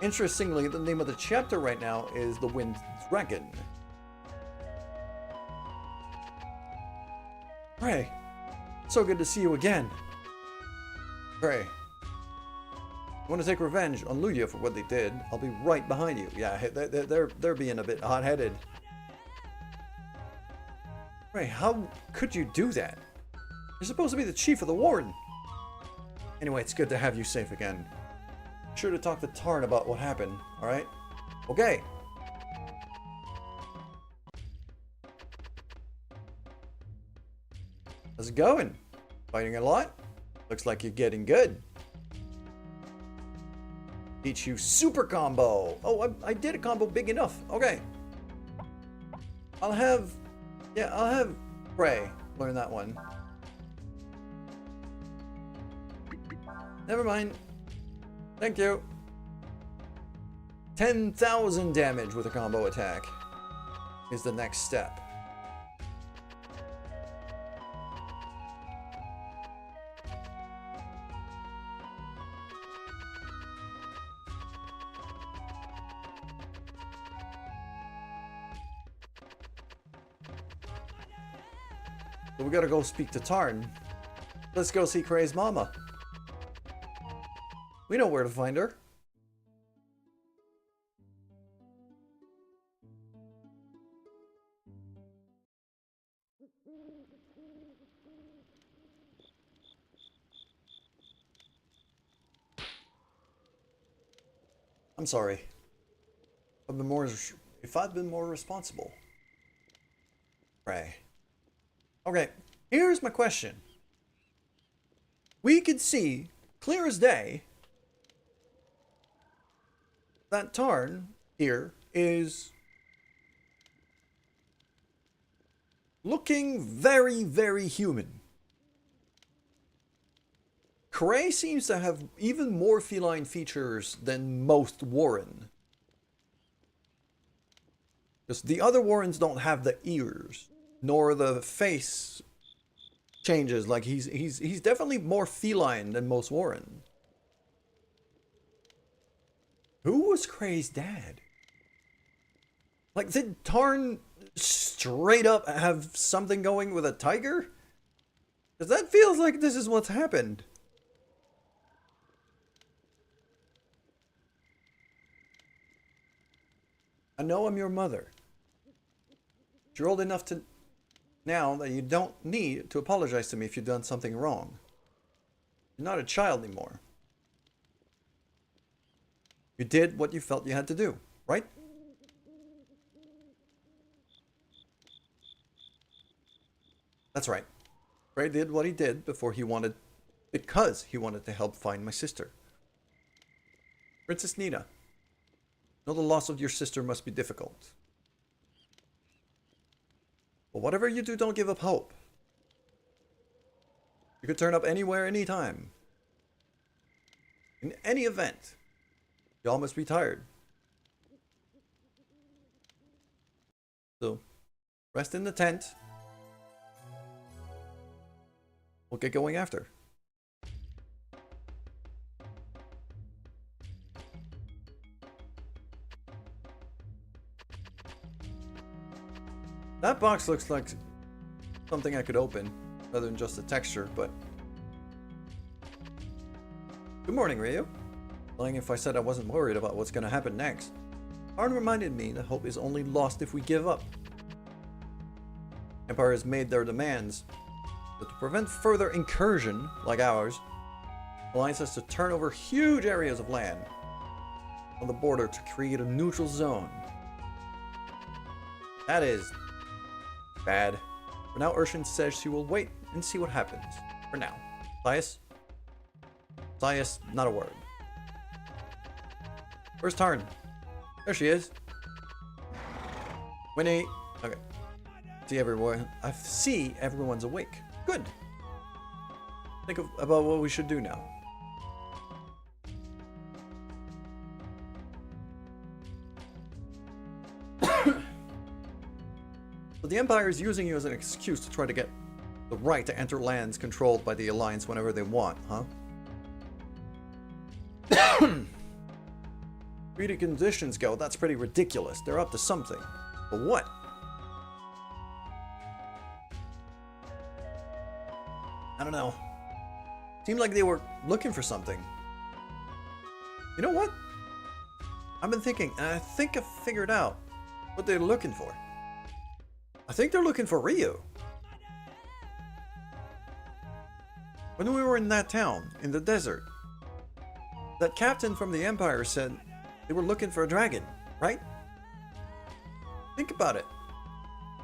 Interestingly, the name of the chapter right now is The Wind Dragon. Cray, so good to see you again. Cray, you want to take revenge on Luya for what they did? I'll be right behind you. Yeah, they're being a bit hot-headed. Cray, how could you do that? You're supposed to be the chief of the Warden. Anyway, it's good to have you safe again. Be sure to talk to Tarn about what happened, alright? Okay. How's it going? Fighting a lot? Looks like you're getting good. Teach you super combo. Oh, I did a combo big enough. Okay. I'll have Prey learn that one. Never mind. Thank you. 10,000 damage with a combo attack is the next step. So we gotta go speak to Tarn. Let's go see Cray's mama. We know where to find her. I'm sorry. If I'd been more responsible. Cray. Okay, here's my question. We could see, clear as day, that Tarn here is looking very, very human. Cray seems to have even more feline features than most Warren. Because the other Warrens don't have the ears, nor the face changes. Like he's definitely more feline than most Warren. Who was Cray's dad? Like, did Tarn straight up have something going with a tiger? Because that feels like this is what's happened. I know I'm your mother. But you're old enough to now that you don't need to apologize to me if you've done something wrong. You're not a child anymore. You did what you felt you had to do, right? That's right. Cray did what he did because he wanted to help find my sister. Princess Nina, know the loss of your sister must be difficult. But whatever you do, don't give up hope. You could turn up anywhere, anytime. In any event. Y'all must be tired. So, rest in the tent. We'll get going after. That box looks like something I could open, rather than just a texture, but... Good morning, Ryu. Lying if I said I wasn't worried about what's going to happen next. Arn reminded me that hope is only lost if we give up. Empire has made their demands, but to prevent further incursion, like ours, Alliance has to turn over huge areas of land on the border to create a neutral zone. That is bad. For now, Urshan says she will wait and see what happens. For now. Sias? Sias, not a word. Where's Tarn? There she is. Winnie. Okay. See everyone. I see everyone's awake. Good. about what we should do now. So the Empire is using you as an excuse to try to get the right to enter lands controlled by the Alliance whenever they want, huh? Treaty conditions go, that's pretty ridiculous. They're up to something. But what? I don't know. Seemed like they were looking for something. You know what? I've been thinking, and I think I figured out what they're looking for. I think they're looking for Ryu. When we were in that town, in the desert, that captain from the Empire said they were looking for a dragon, right? Think about it.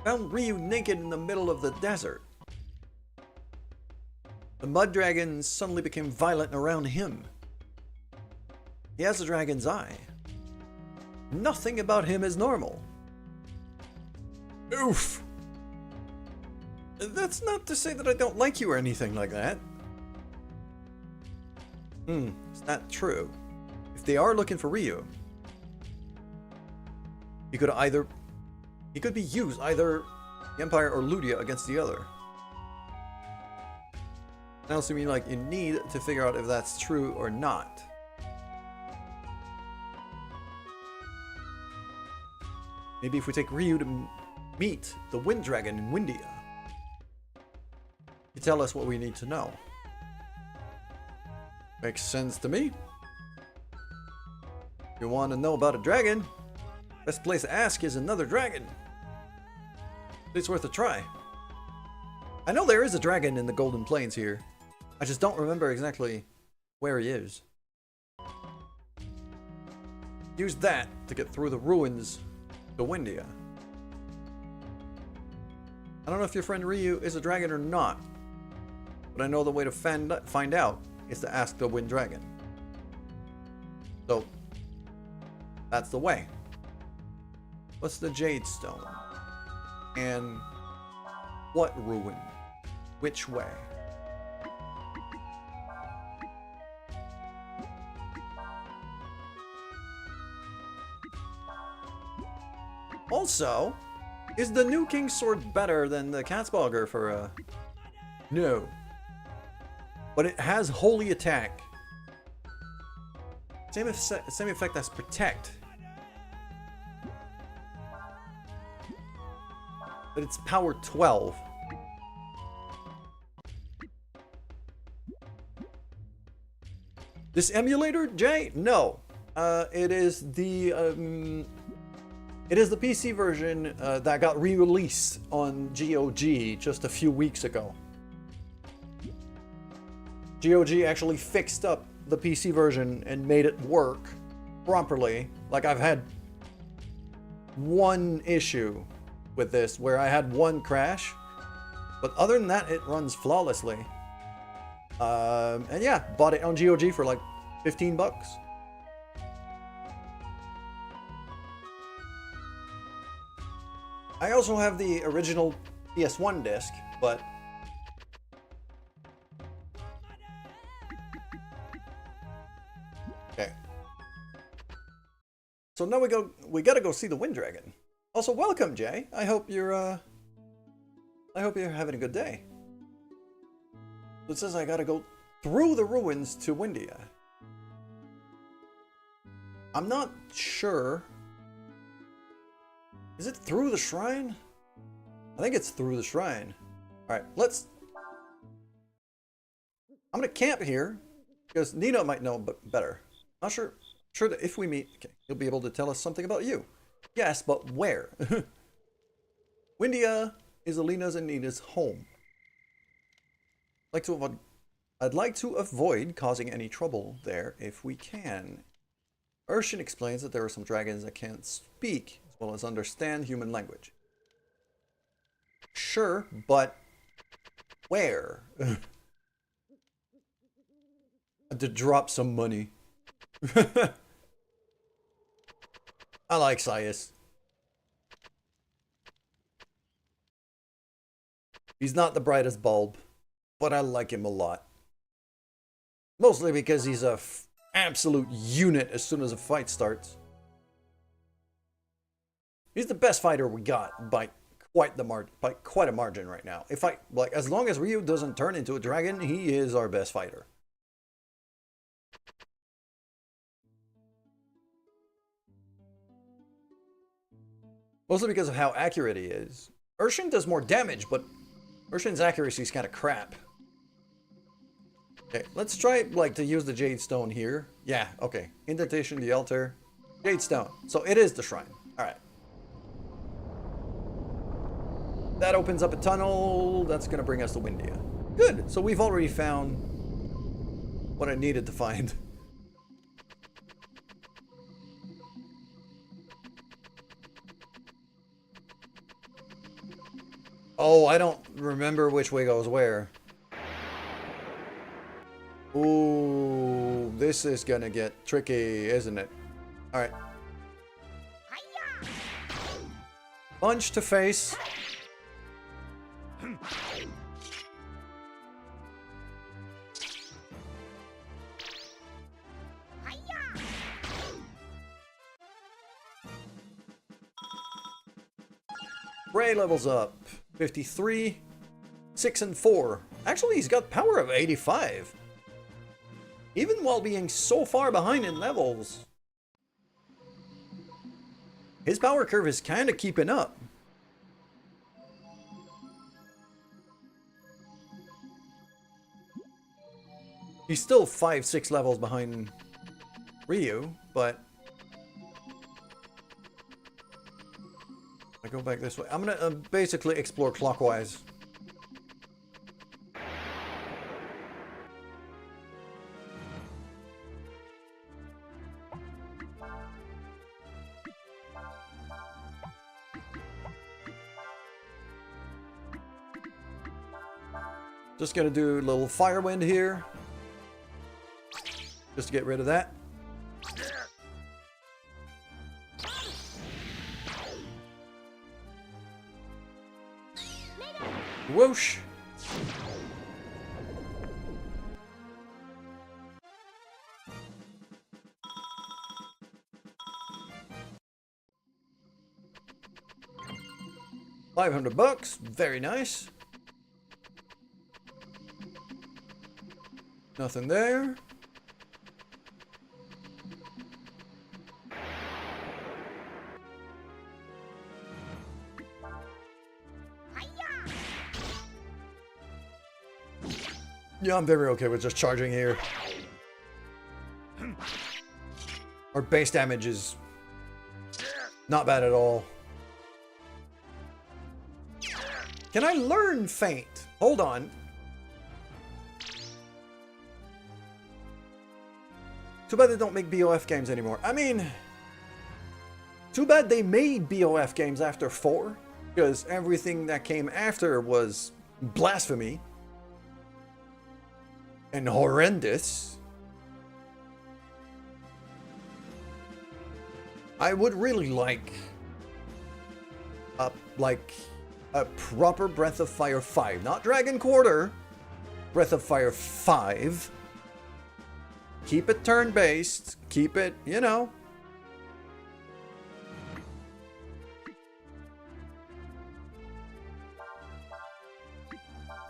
Found Ryu naked in the middle of the desert. The mud dragons suddenly became violent around him. He has a dragon's eye. Nothing about him is normal. Oof. That's not to say that I don't like you or anything like that. It's not true. If they are looking for Ryu, he could be used either the Empire or Ludia against the other. Sounds to me like you need to figure out if that's true or not. Maybe if we take Ryu to meet the Wind Dragon in Windia, you tell us what we need to know. Makes sense to me. If you want to know about a dragon, best place to ask is another dragon. It's worth a try. I know there is a dragon in the Golden Plains here. I just don't remember exactly where he is. Use that to get through the ruins to Windia. I don't know if your friend Ryu is a dragon or not, but I know the way to find out is to ask the Wind Dragon. So, that's the way. What's the Jade Stone? And what ruin? Which way? Also, is the new King's Sword better than the Catsbauger for No. But it has Holy Attack. Same effect as Protect. But it's power 12. This emulator, Jay? No. It is the PC version that got re-released on GOG just a few weeks ago. GOG actually fixed up the PC version and made it work properly. Like, I've had one issue with this where I had one crash, but other than that, it runs flawlessly. And yeah, bought it on GOG for like 15 bucks. I also have the original PS1 disc, but okay. So now we gotta go see the Wind Dragon. Also, welcome, Jay. I hope you're having a good day. It says I gotta go through the ruins to Windia. I'm not sure. Is it through the shrine? I think it's through the shrine. Alright, I'm gonna camp here, because Nino might know better. Not sure that if we meet, okay, he'll be able to tell us something about you. Yes, but where? Windia is Alina's and Nina's home. I'd like to avoid causing any trouble there if we can. Urshan explains that there are some dragons that can't speak as well as understand human language. Sure, but where? To drop some money. I like Sias. He's not the brightest bulb, but I like him a lot. Mostly because he's a absolute unit as soon as a fight starts. He's the best fighter we got by quite a margin right now. As long as Ryu doesn't turn into a dragon, he is our best fighter. Mostly because of how accurate he is. Urshin does more damage, but Urshin's accuracy is kind of crap. Okay, let's try, to use the Jade Stone here. Yeah, okay. Indentation, the altar. Jade Stone. So it is the shrine. Alright. That opens up a tunnel. That's going to bring us to Windia. Good. So we've already found what I needed to find. Oh, I don't remember which way goes where. Ooh, this is gonna get tricky, isn't it? Alright. Punch to face. Ray levels up. 53, 6 and 4. Actually, he's got power of 85. Even while being so far behind in levels. His power curve is kind of keeping up. He's still 5-6 levels behind Ryu, but I go back this way. I'm gonna basically explore clockwise. Just gonna do a little fire wind here. Just to get rid of that. Whoosh. $500, very nice. Nothing there. Yeah, I'm very okay with just charging here. Our base damage is not bad at all. Can I learn Feint? Hold on. Too bad they don't make BoF games anymore. I mean, too bad they made BoF games after 4, because everything that came after was blasphemy and horrendous. I would really like a proper Breath of Fire 5, not Dragon Quarter, Breath of Fire 5. Keep it turn-based, keep it, you know.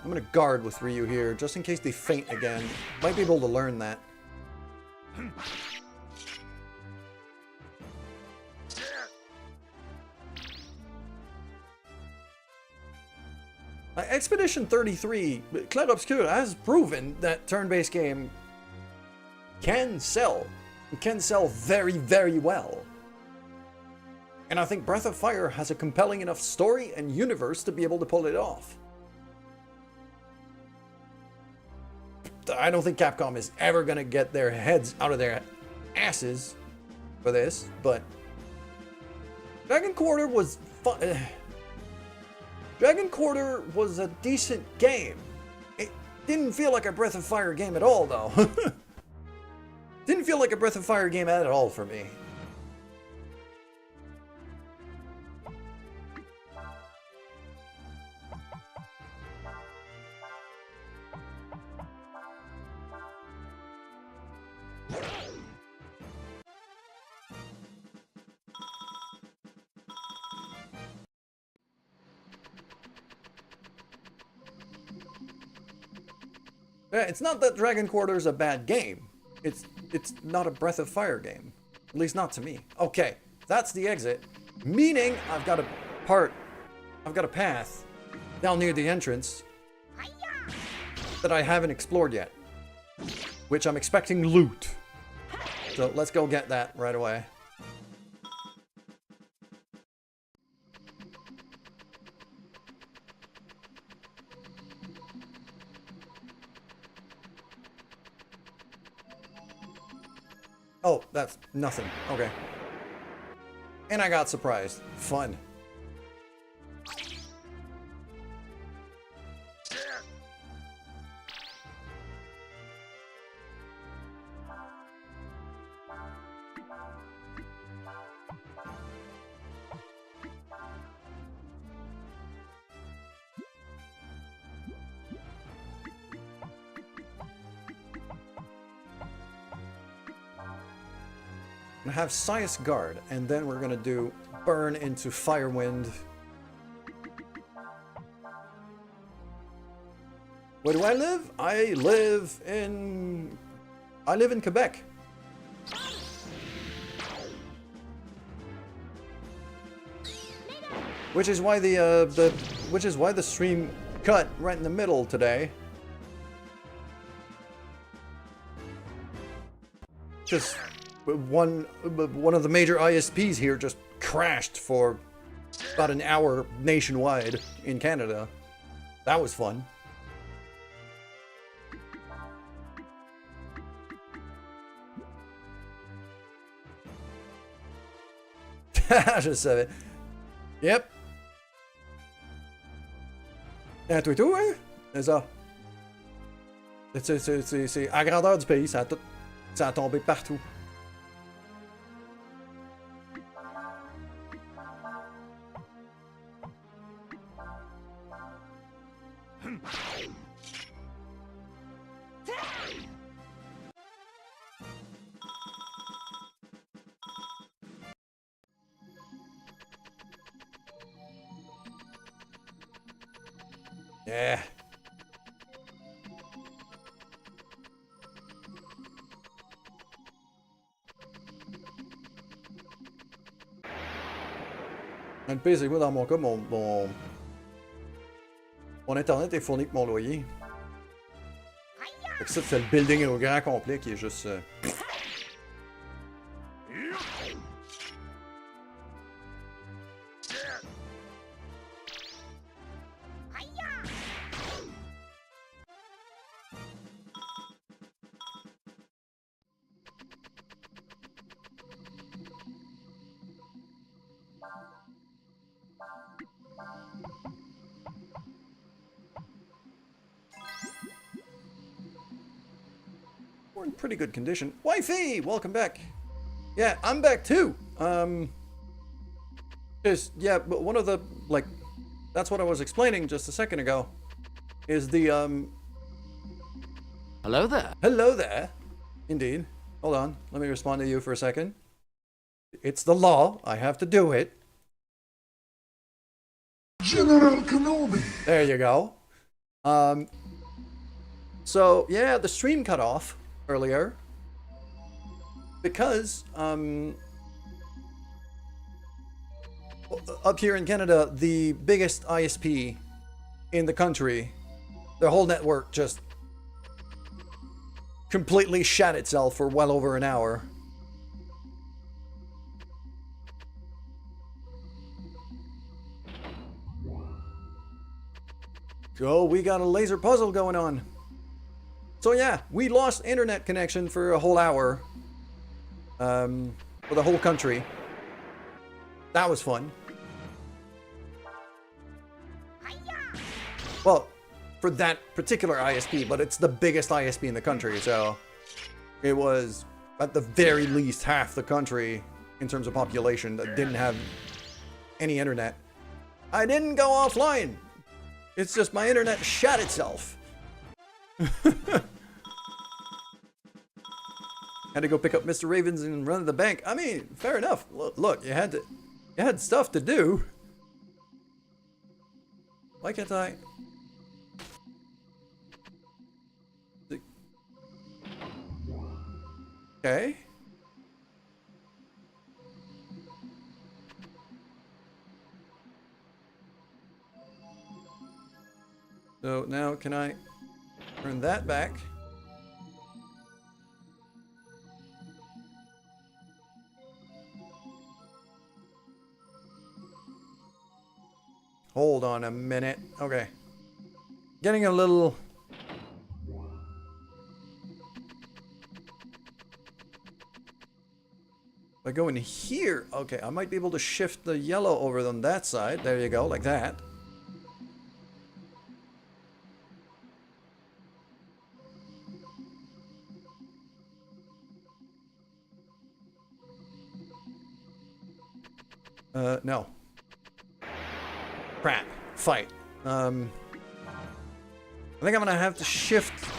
I'm gonna guard with Ryu here, just in case they faint again. Might be able to learn that. Expedition 33, Cloud Obscure has proven that turn-based game can sell. It can sell very, very well. And I think Breath of Fire has a compelling enough story and universe to be able to pull it off. I don't think Capcom is ever going to get their heads out of their asses for this, but Dragon Quarter was fun. Dragon Quarter was a decent game. It didn't feel like a Breath of Fire game at all, though. Didn't feel like a Breath of Fire game at all for me. It's not that Dragon Quarter's a bad game. It's not a Breath of Fire game. At least not to me. Okay, that's the exit. Meaning I've got a path down near the entrance that I haven't explored yet. Which I'm expecting loot. So let's go get that right away. Oh, that's nothing. Okay. And I got surprised. Fun. Have Sias Guard, and then we're gonna do Burn into Firewind. Where do I live? I live in Quebec. Which is why the stream cut right in the middle today. Just one of the major ISPs here just crashed for about an hour nationwide in Canada. That was fun. Just said it. Yep. Un tout et tout, hein? C'est ça. C'est à grandeur du pays, ça a tombé partout. Yeah. Le pire, c'est que moi, dans mon cas, mon internet est fourni avec mon loyer. Fait que ça, c'est le building au grand complet qui est juste... We're in pretty good condition. Wifey, welcome back. Yeah, I'm back too. Yeah, but one of the, like, that's what I was explaining just a second ago, is the, Hello there. Hello there. Indeed. Hold on, let me respond to you for a second. It's the law, I have to do it. General Kenobi. There you go. So, yeah, the stream cut off earlier because up here in Canada, the biggest ISP in the country, their whole network just completely shat itself for well over an hour. So we got a laser puzzle going on. So yeah, we lost internet connection for a whole hour. For the whole country. That was fun. Well, for that particular ISP, but it's the biggest ISP in the country, so it was at the very least half the country in terms of population that didn't have any internet. I didn't go offline. It's just my internet shut itself. Had to go pick up Mr. Ravens and run to the bank. I mean, fair enough. Look, you had stuff to do. Why can't I? Okay. So now can I turn that back? Hold on a minute. Okay. Getting a little... By going here, okay, I might be able to shift the yellow over on that side. There you go, like that. No. Crap. Fight. I think I'm gonna have to shift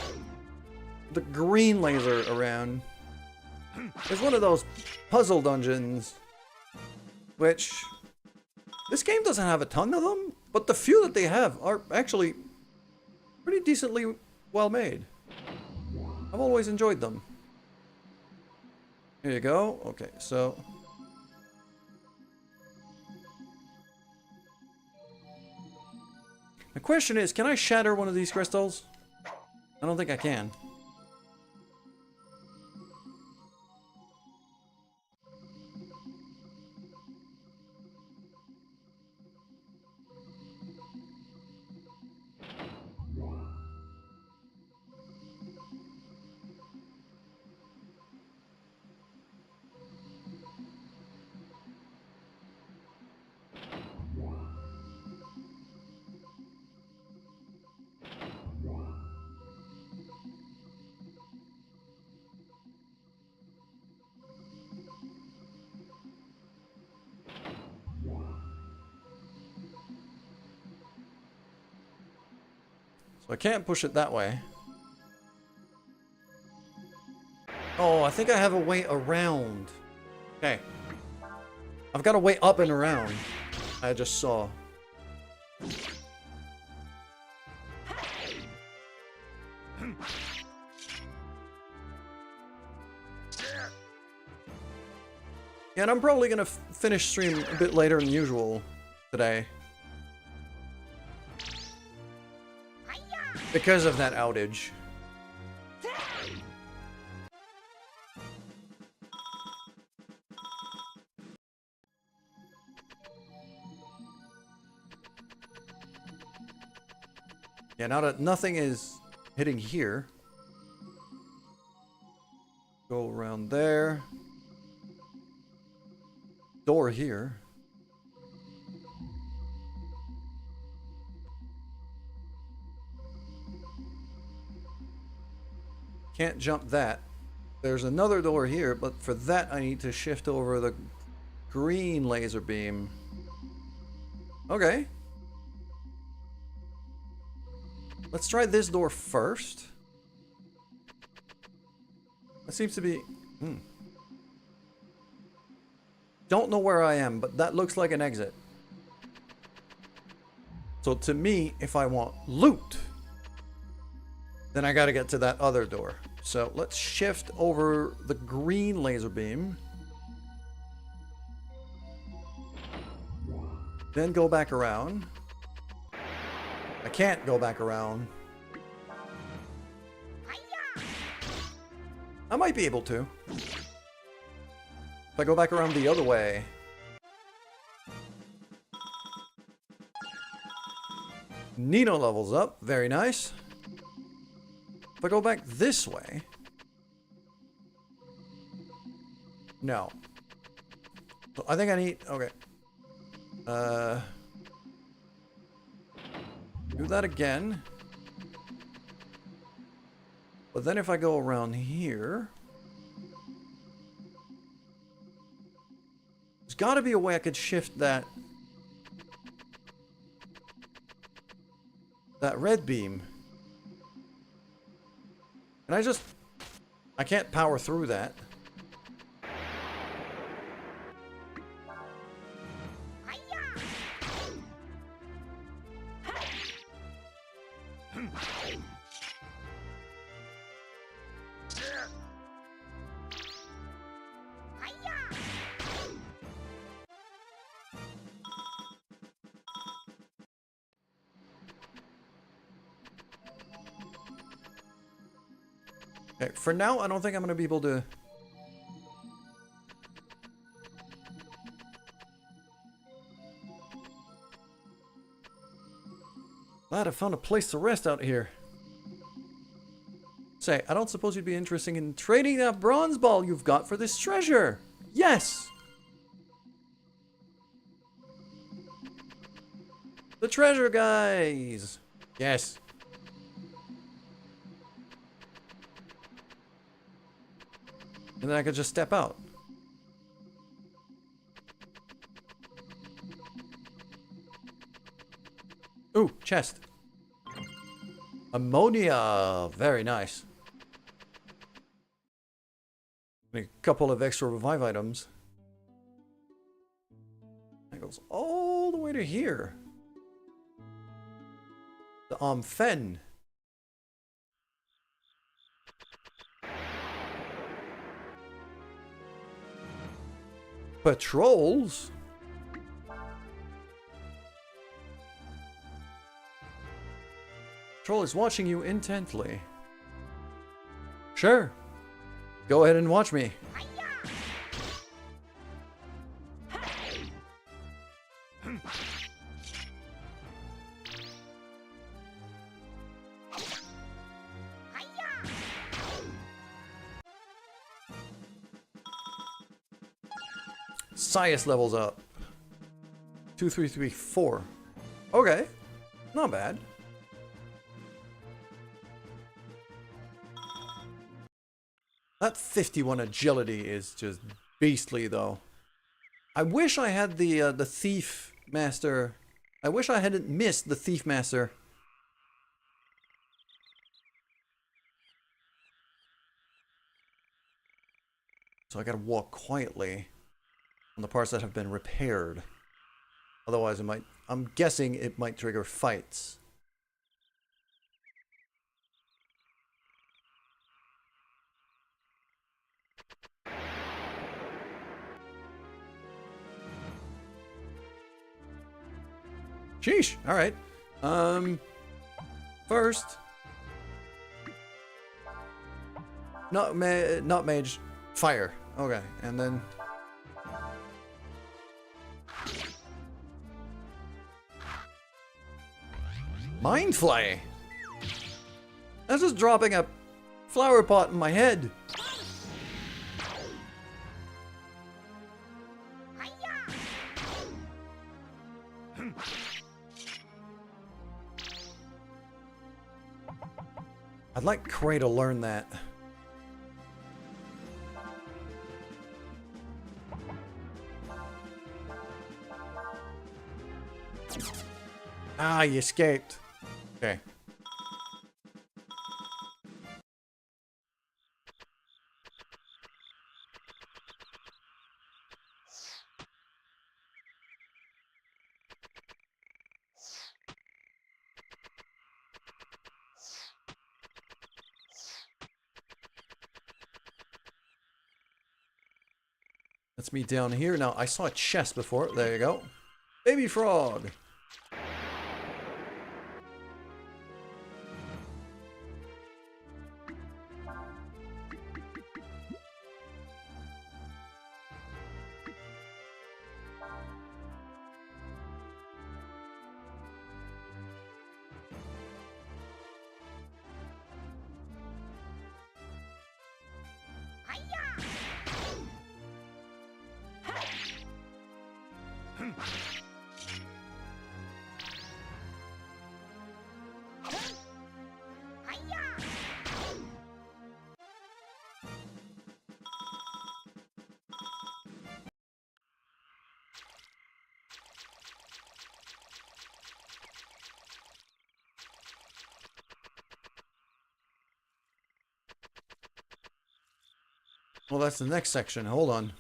the green laser around. It's one of those puzzle dungeons, which this game doesn't have a ton of them, but the few that they have are actually pretty decently well made. I've always enjoyed them. Here you go. Okay, so... The question is, can I shatter one of these crystals? I don't think I can. So I can't push it that way. Oh, I think I have a way around. Okay. I've got a way up and around. I just saw. Yeah, and I'm probably gonna finish stream a bit later than usual today. Because of that outage. Yeah, now that nothing is hitting here. Go around there. Door here. Can't jump that. There's another door here, but for that I need to shift over the green laser beam. Okay. Let's try this door first. That seems to be... Don't know where I am, but that looks like an exit. So to me, if I want loot, then I gotta get to that other door. So let's shift over the green laser beam. Then go back around. I can't go back around. I might be able to. If I go back around the other way. Nino levels up. Very nice. If I go back this way. No. So I think I need... Okay. Do that again. But then if I go around here... There's got to be a way I could shift that red beam. Can I just... I can't power through that. Okay, for now, I don't think I'm going to be able to... Glad I found a place to rest out here. Say, I don't suppose you'd be interested in trading that bronze ball you've got for this treasure. Yes! The treasure, guys! Yes. And then I could just step out. Ooh, chest. Ammonia. Very nice. A couple of extra revive items. That goes all the way to here. The Fen. Patrols? Patrol is watching you intently. Sure. Go ahead and watch me. Sias levels up. 2, 3, 3, 4. Okay. Not bad. That 51 agility is just beastly, though. I wish I had the Thief Master. I wish I hadn't missed the Thief Master. So I gotta walk quietly on the parts that have been repaired. Otherwise, it might. I'm guessing it might trigger fights. Sheesh. All right. First, not mage, fire. Okay, and then mind flay. That's just dropping a flower pot in my head. I'd like Cray to learn that. Ah, you escaped. Okay. That's me down here. Now, I saw a chest before. There you go. Baby frog. Well, that's the next section. Hold on.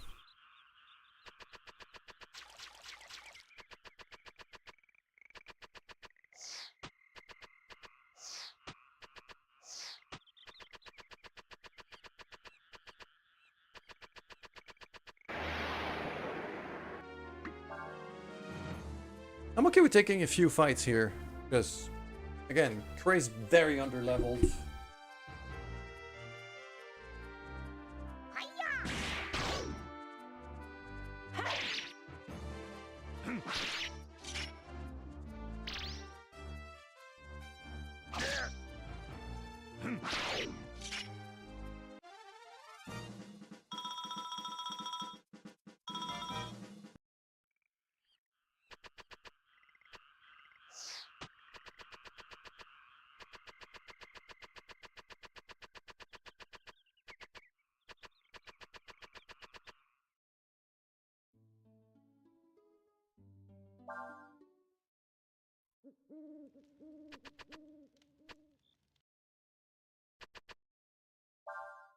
I'm okay with taking a few fights here, because, again, Cray's very underleveled.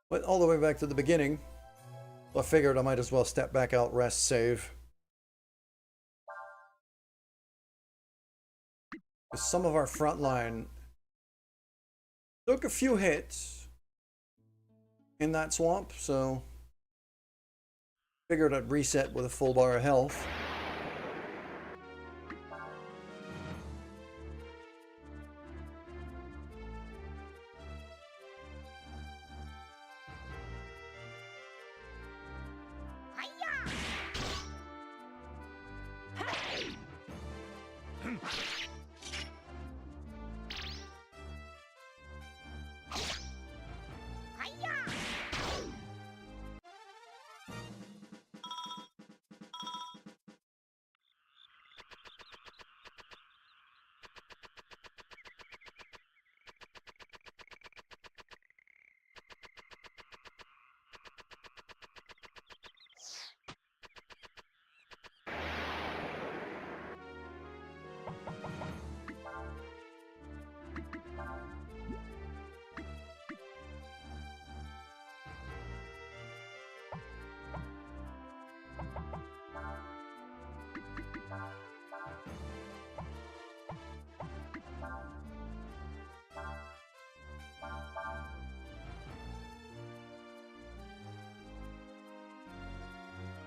Went all the way back to the beginning. I figured I might as well step back out, rest, save. Some of our front line took a few hits in that swamp, so figured I'd reset with a full bar of health.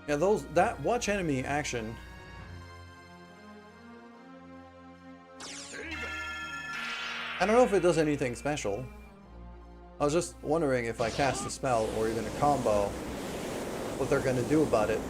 Yeah, that watch enemy action. I don't know if it does anything special. I was just wondering if I cast a spell or even a combo, what they're gonna do about it.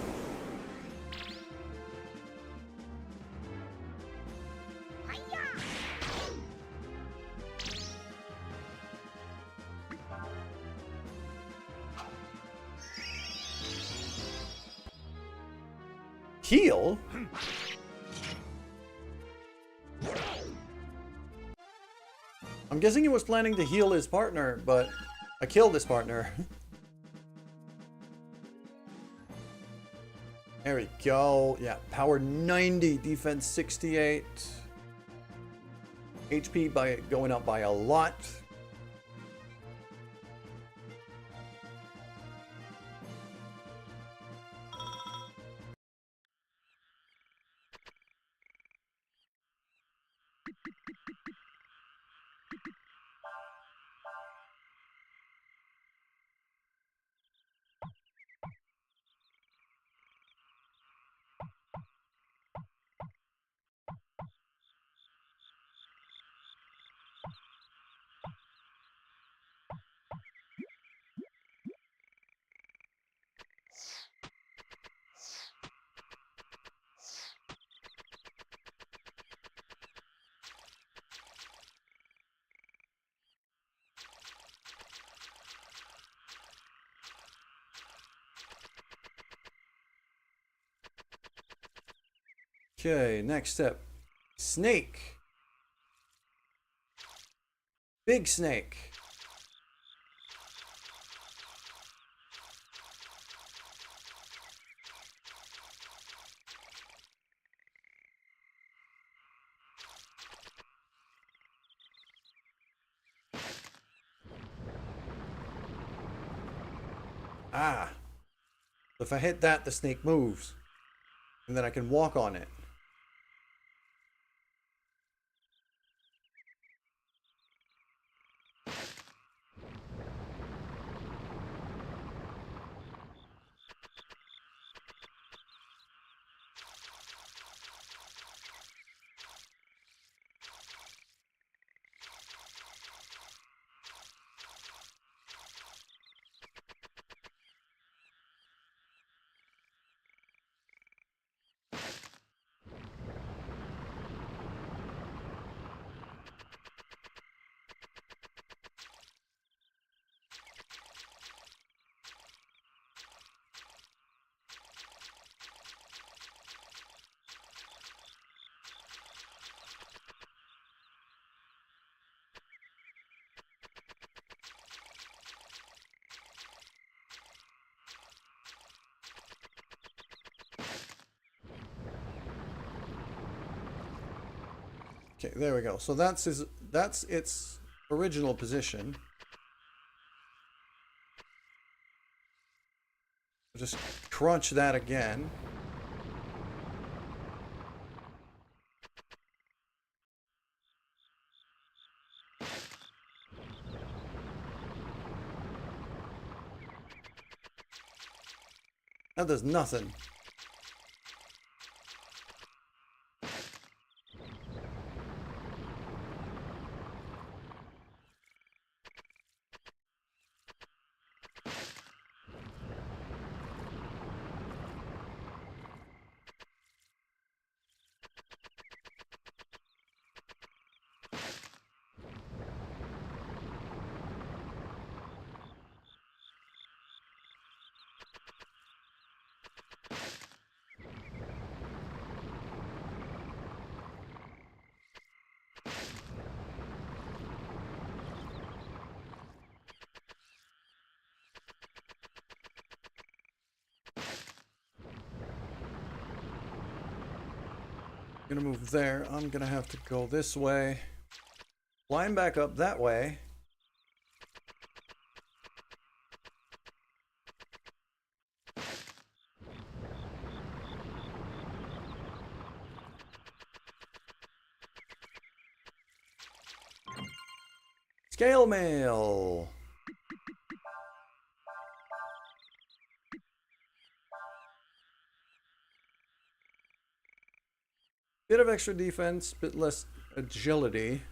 Heal? I'm guessing he was planning to heal his partner, but I killed his partner. There we go. Yeah, power 90, defense 68. HP by going up by a lot. Okay, next step. Snake. Big snake. Ah. If I hit that, the snake moves. And then I can walk on it. Okay, there we go. So that's its original position. Just crunch that again. That does nothing. Gonna move there. I'm gonna have to go this way. Climb back up that way. Scale mail. Bit of extra defense, bit less agility.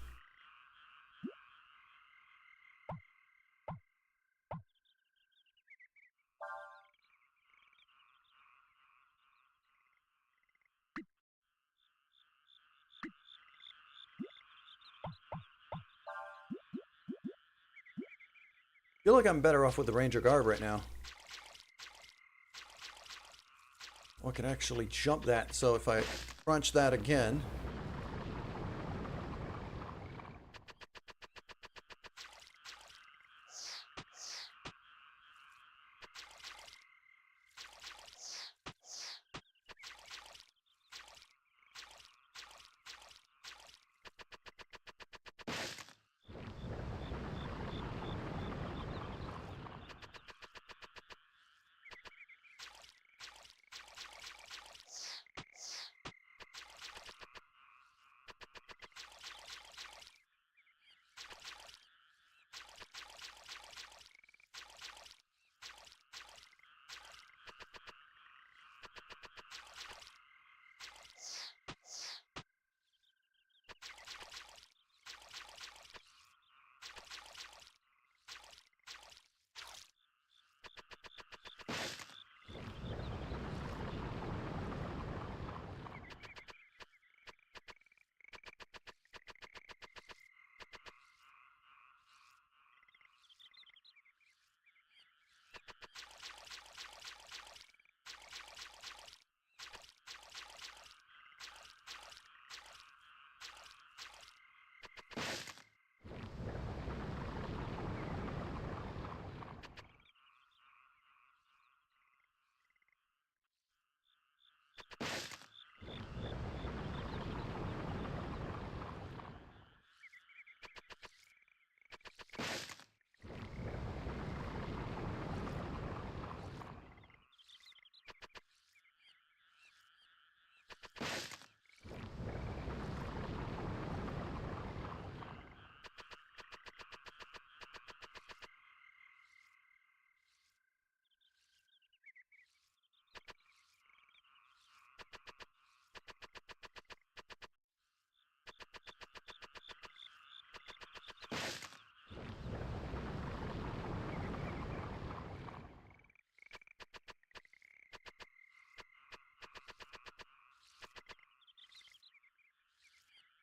Feel like I'm better off with the Ranger Guard right now. Oh, I can actually jump that, so if I crunch that again.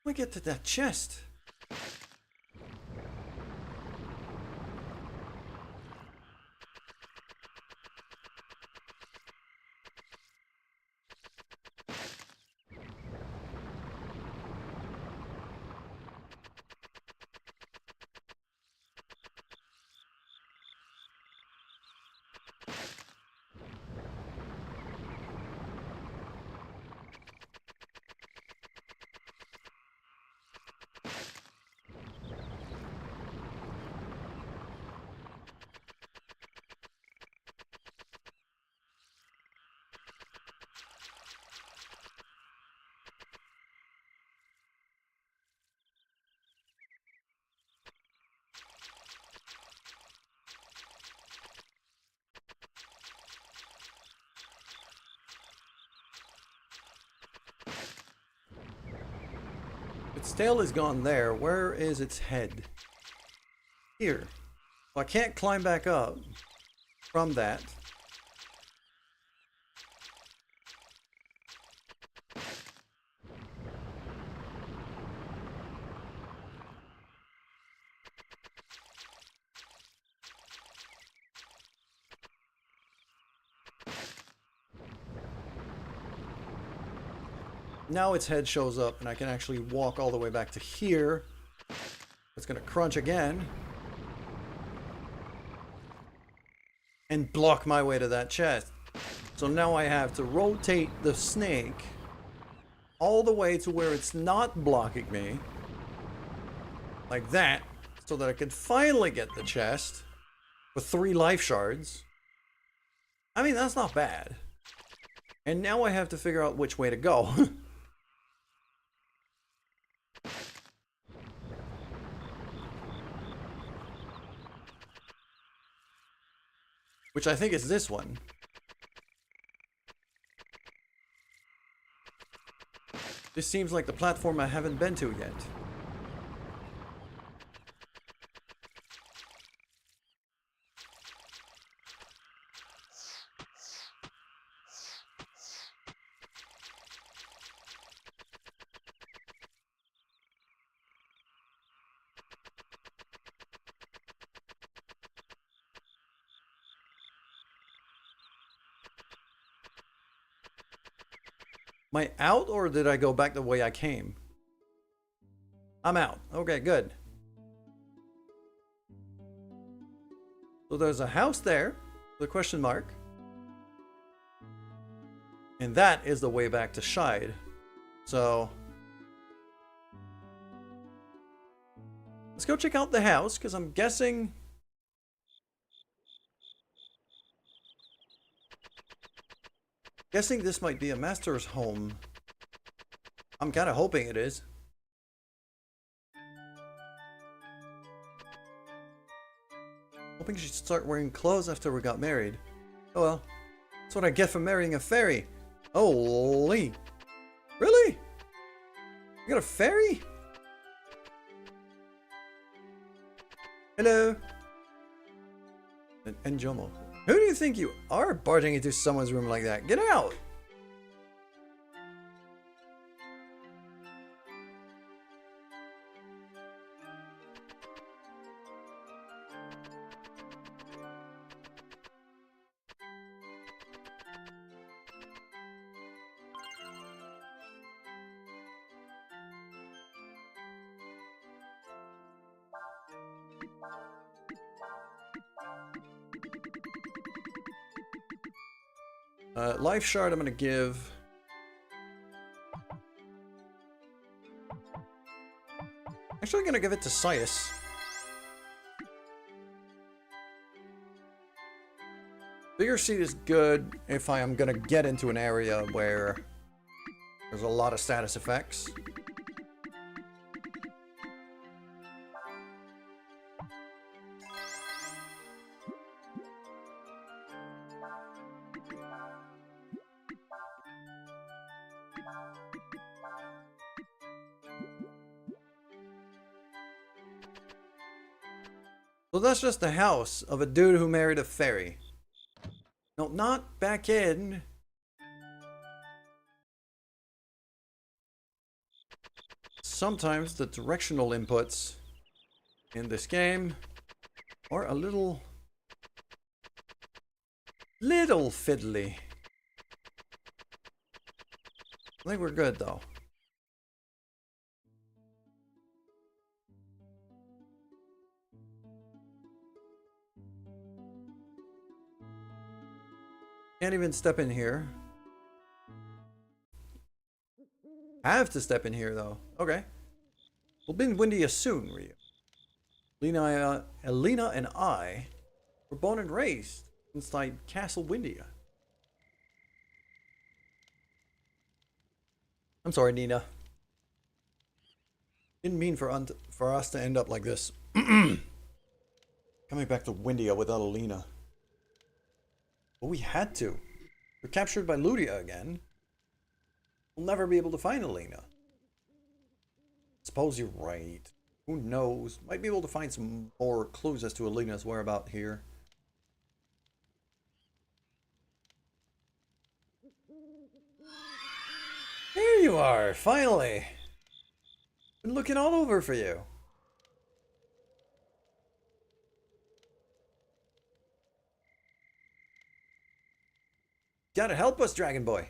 Let me get to that chest. Its tail is gone there. Where is its head? Here. Well, I can't climb back up from that. Now its head shows up and I can actually walk all the way back to here. It's gonna crunch again. And block my way to that chest. So now I have to rotate the snake all the way to where it's not blocking me. Like that. So that I can finally get the chest with 3 life shards. I mean, that's not bad. And now I have to figure out which way to go. Which I think is this one. This seems like the platform I haven't been to yet. Am I out or did I go back the way I came? I'm out. Okay, good. So there's a house there, the question mark. And that is the way back to Shide. So let's go check out the house, because I'm guessing this might be a master's home. I'm kind of hoping it is. Hoping she'd start wearing clothes after we got married. Oh well. That's what I get for marrying a fairy. Holy. Really? You got a fairy? Hello. And Jomo. Who do you think you are, barging into someone's room like that? Get out! Life shard I'm gonna give. Actually, I'm gonna give it to Sias. Bigger seat is good if I am gonna get into an area where there's a lot of status effects. So that's just the house of a dude who married a fairy. No, not back in. Sometimes the directional inputs in this game are a little fiddly. I think we're good though. Can't even step in here. Have to step in here though. Okay. We'll be in Windia soon, Ryu. Elena and I were born and raised inside Castle Windia. I'm sorry, Nina. Didn't mean for us to end up like this. Coming back to Windia without Elena. But we had to. We're captured by Ludia again. We'll never be able to find Elena. Suppose you're right. Who knows? Might be able to find some more clues as to Alina's whereabout here. Here you are, finally. Been looking all over for you. Gotta help us, Dragon Boy.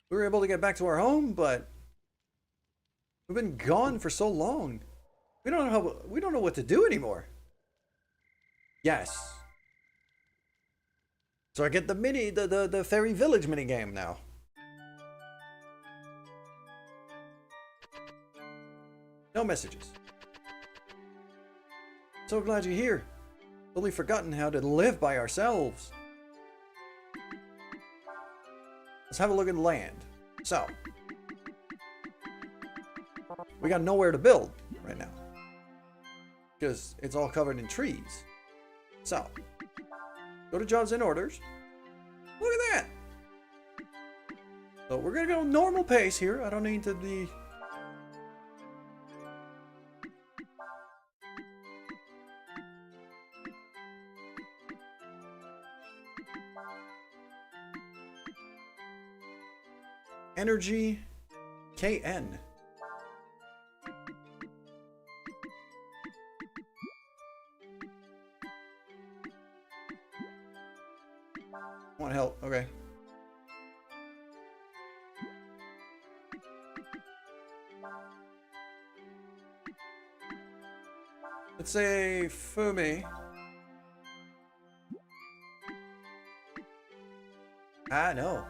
We were able to get back to our home, but we've been gone for so long. We don't know what to do anymore. Yes. So I get the fairy village mini game now. No messages. So glad you're here. Totally forgotten how to live by ourselves. Let's have a look at the land. So, we got nowhere to build right now because it's all covered in trees. So, go to jobs and orders. Look at that. So we're gonna go normal pace here. I don't need to be. Energy KN. Want help? Okay. Let's say Fumi. Ah, no.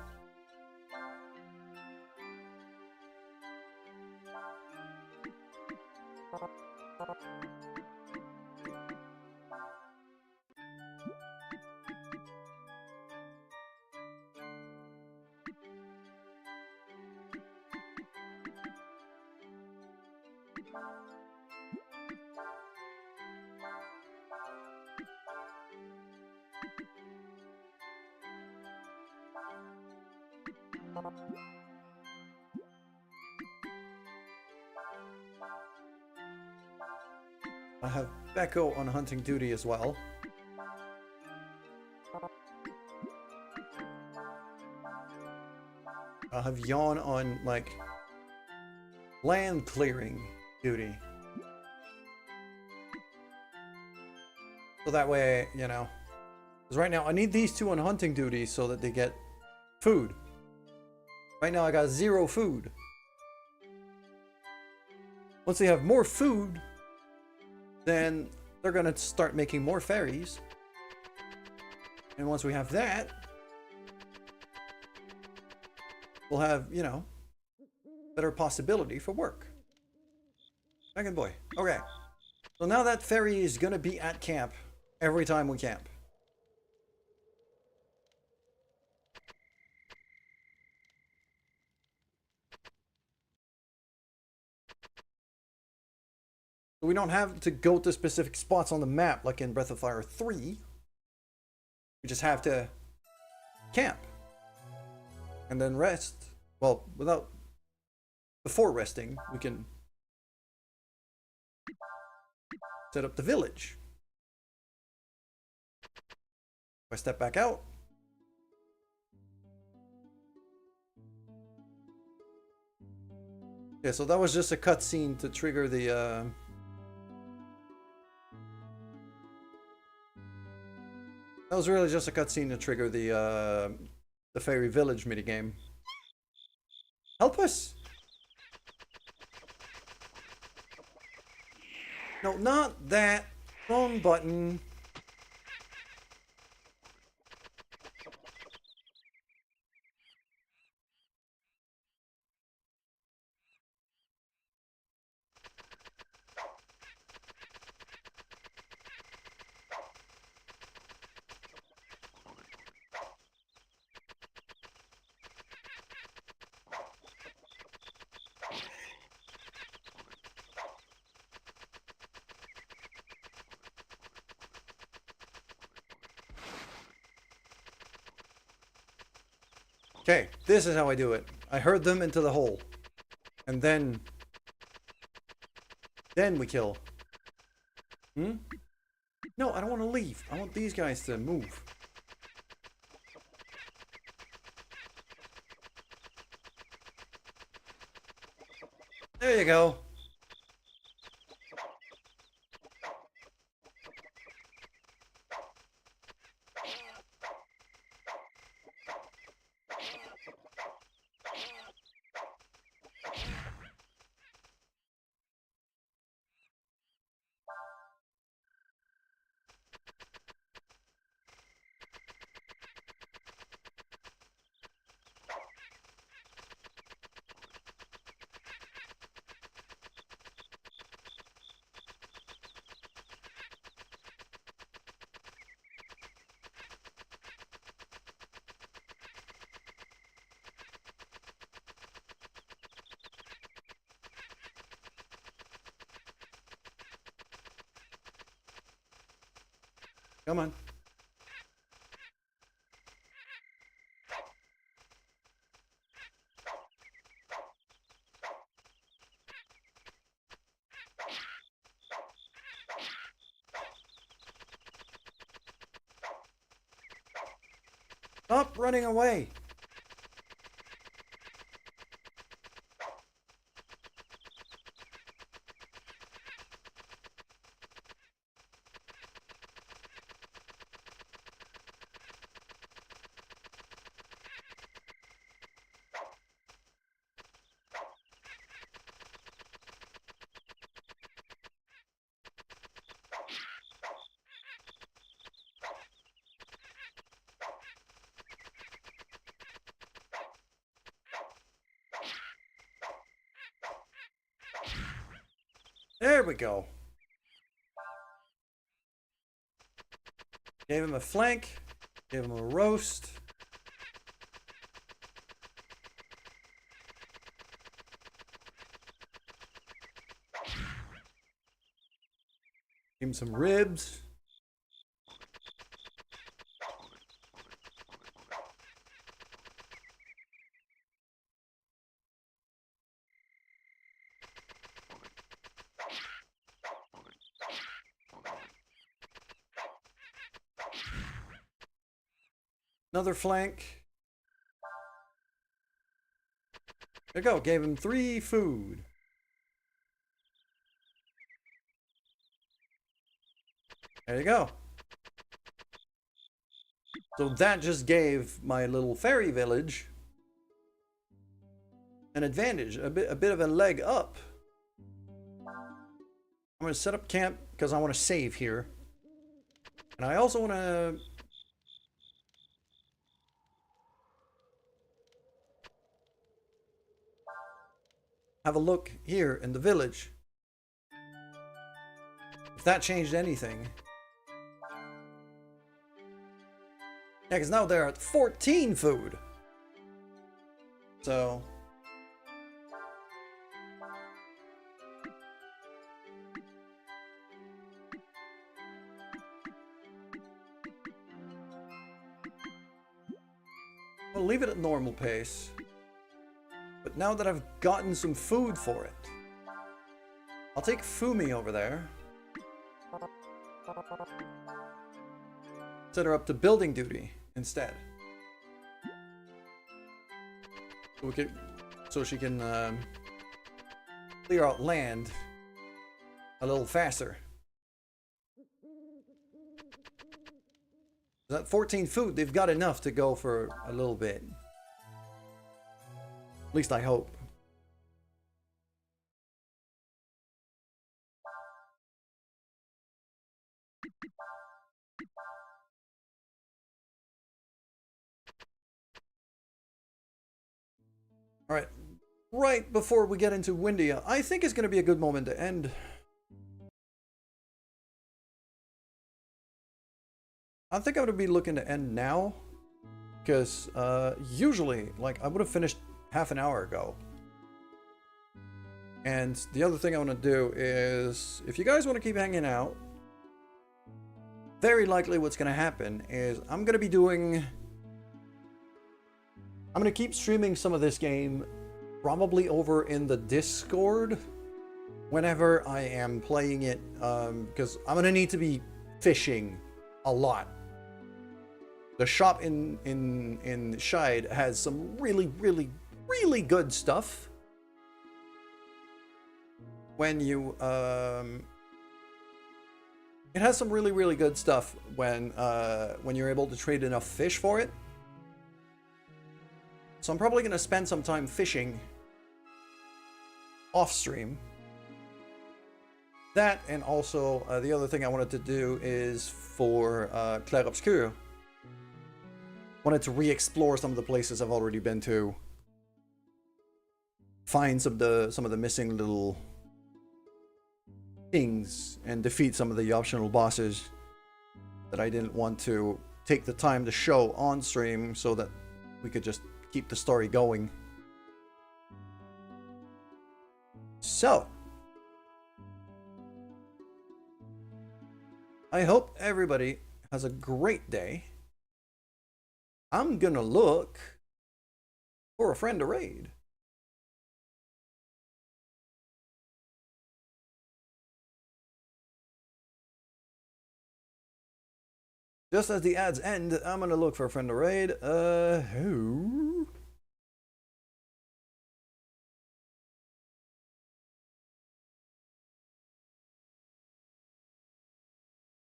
I have Becco on hunting duty as well. I'll have Yawn on, like, land clearing duty. So that way, you know. Because right now, I need these two on hunting duty so that they get food. Right now, I got 0 food. Once they have more food, then they're gonna start making more fairies. And once we have that, we'll have, you know, better possibility for work. Dragon Boy. Okay. So now that fairy is gonna be at camp every time we camp. We don't have to go to specific spots on the map like in Breath of Fire 3. We just have to camp. And then rest. Well, before resting, we can set up the village. If I step back out. Yeah, so that was just a cutscene to trigger the that was really just a cutscene to trigger the Fairy Village minigame. Help us! No, not that. Wrong button. Okay, this is how I do it. I herd them into the hole. And then Then we kill. Hmm? No, I don't want to leave. I want these guys to move. There you go. Come on. Stop running away. There we go. Gave him a flank. Gave him a roast. Give him some ribs. Another flank. There you go. Gave him 3 food. There you go. So that just gave my little fairy village an advantage, a bit of a leg up. I'm going to set up camp because I want to save here. And I also want to have a look here in the village. If that changed anything. Yeah, because now they're at 14 food. So. We'll leave it at normal pace. But now that I've gotten some food for it, I'll take Fumi over there. Set her up to building duty instead. So she can clear out land a little faster. That 14 food, they've got enough to go for a little bit. At least I hope. Alright, right before we get into Windia, I think it's going to be a good moment to end. I think I'm going to be looking to end now. Because usually, like, I would have finished half an hour ago. And the other thing I want to do is, if you guys want to keep hanging out, very likely what's going to happen is I'm going to keep streaming some of this game probably over in the Discord whenever I am playing it, because I'm gonna need to be fishing a lot. The shop in Scheid has some really good stuff. When you it has some really good stuff when you're able to trade enough fish for it. So I'm probably gonna spend some time fishing off stream. That, and also the other thing I wanted to do is for Clair Obscur. Wanted to re-explore some of the places I've already been to. Find some of the missing little things and defeat some of the optional bosses that I didn't want to take the time to show on stream, so that we could just keep the story going. So, I hope everybody has a great day. I'm gonna look for a friend to raid. Just as the ads end, I'm gonna look for a friend to raid. Who?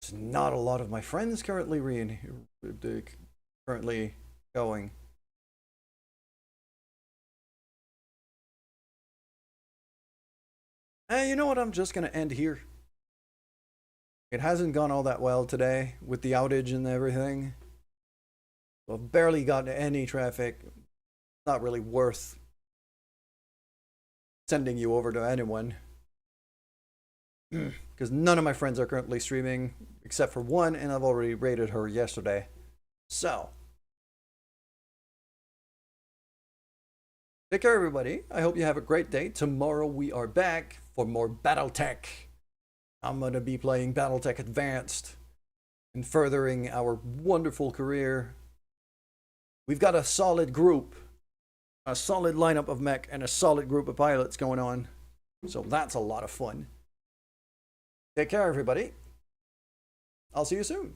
It's not a lot of my friends currently going. You know what? I'm just gonna end here. It hasn't gone all that well today with the outage and everything. I've barely gotten any traffic. Not really worth sending you over to anyone. Because none of my friends are currently streaming, except for one, and I've already raided her yesterday. So, take care, everybody. I hope you have a great day. Tomorrow we are back for more Battletech. I'm going to be playing Battletech Advanced and furthering our wonderful career. We've got a solid group, a solid lineup of mech, and a solid group of pilots going on. So that's a lot of fun. Take care, everybody. I'll see you soon.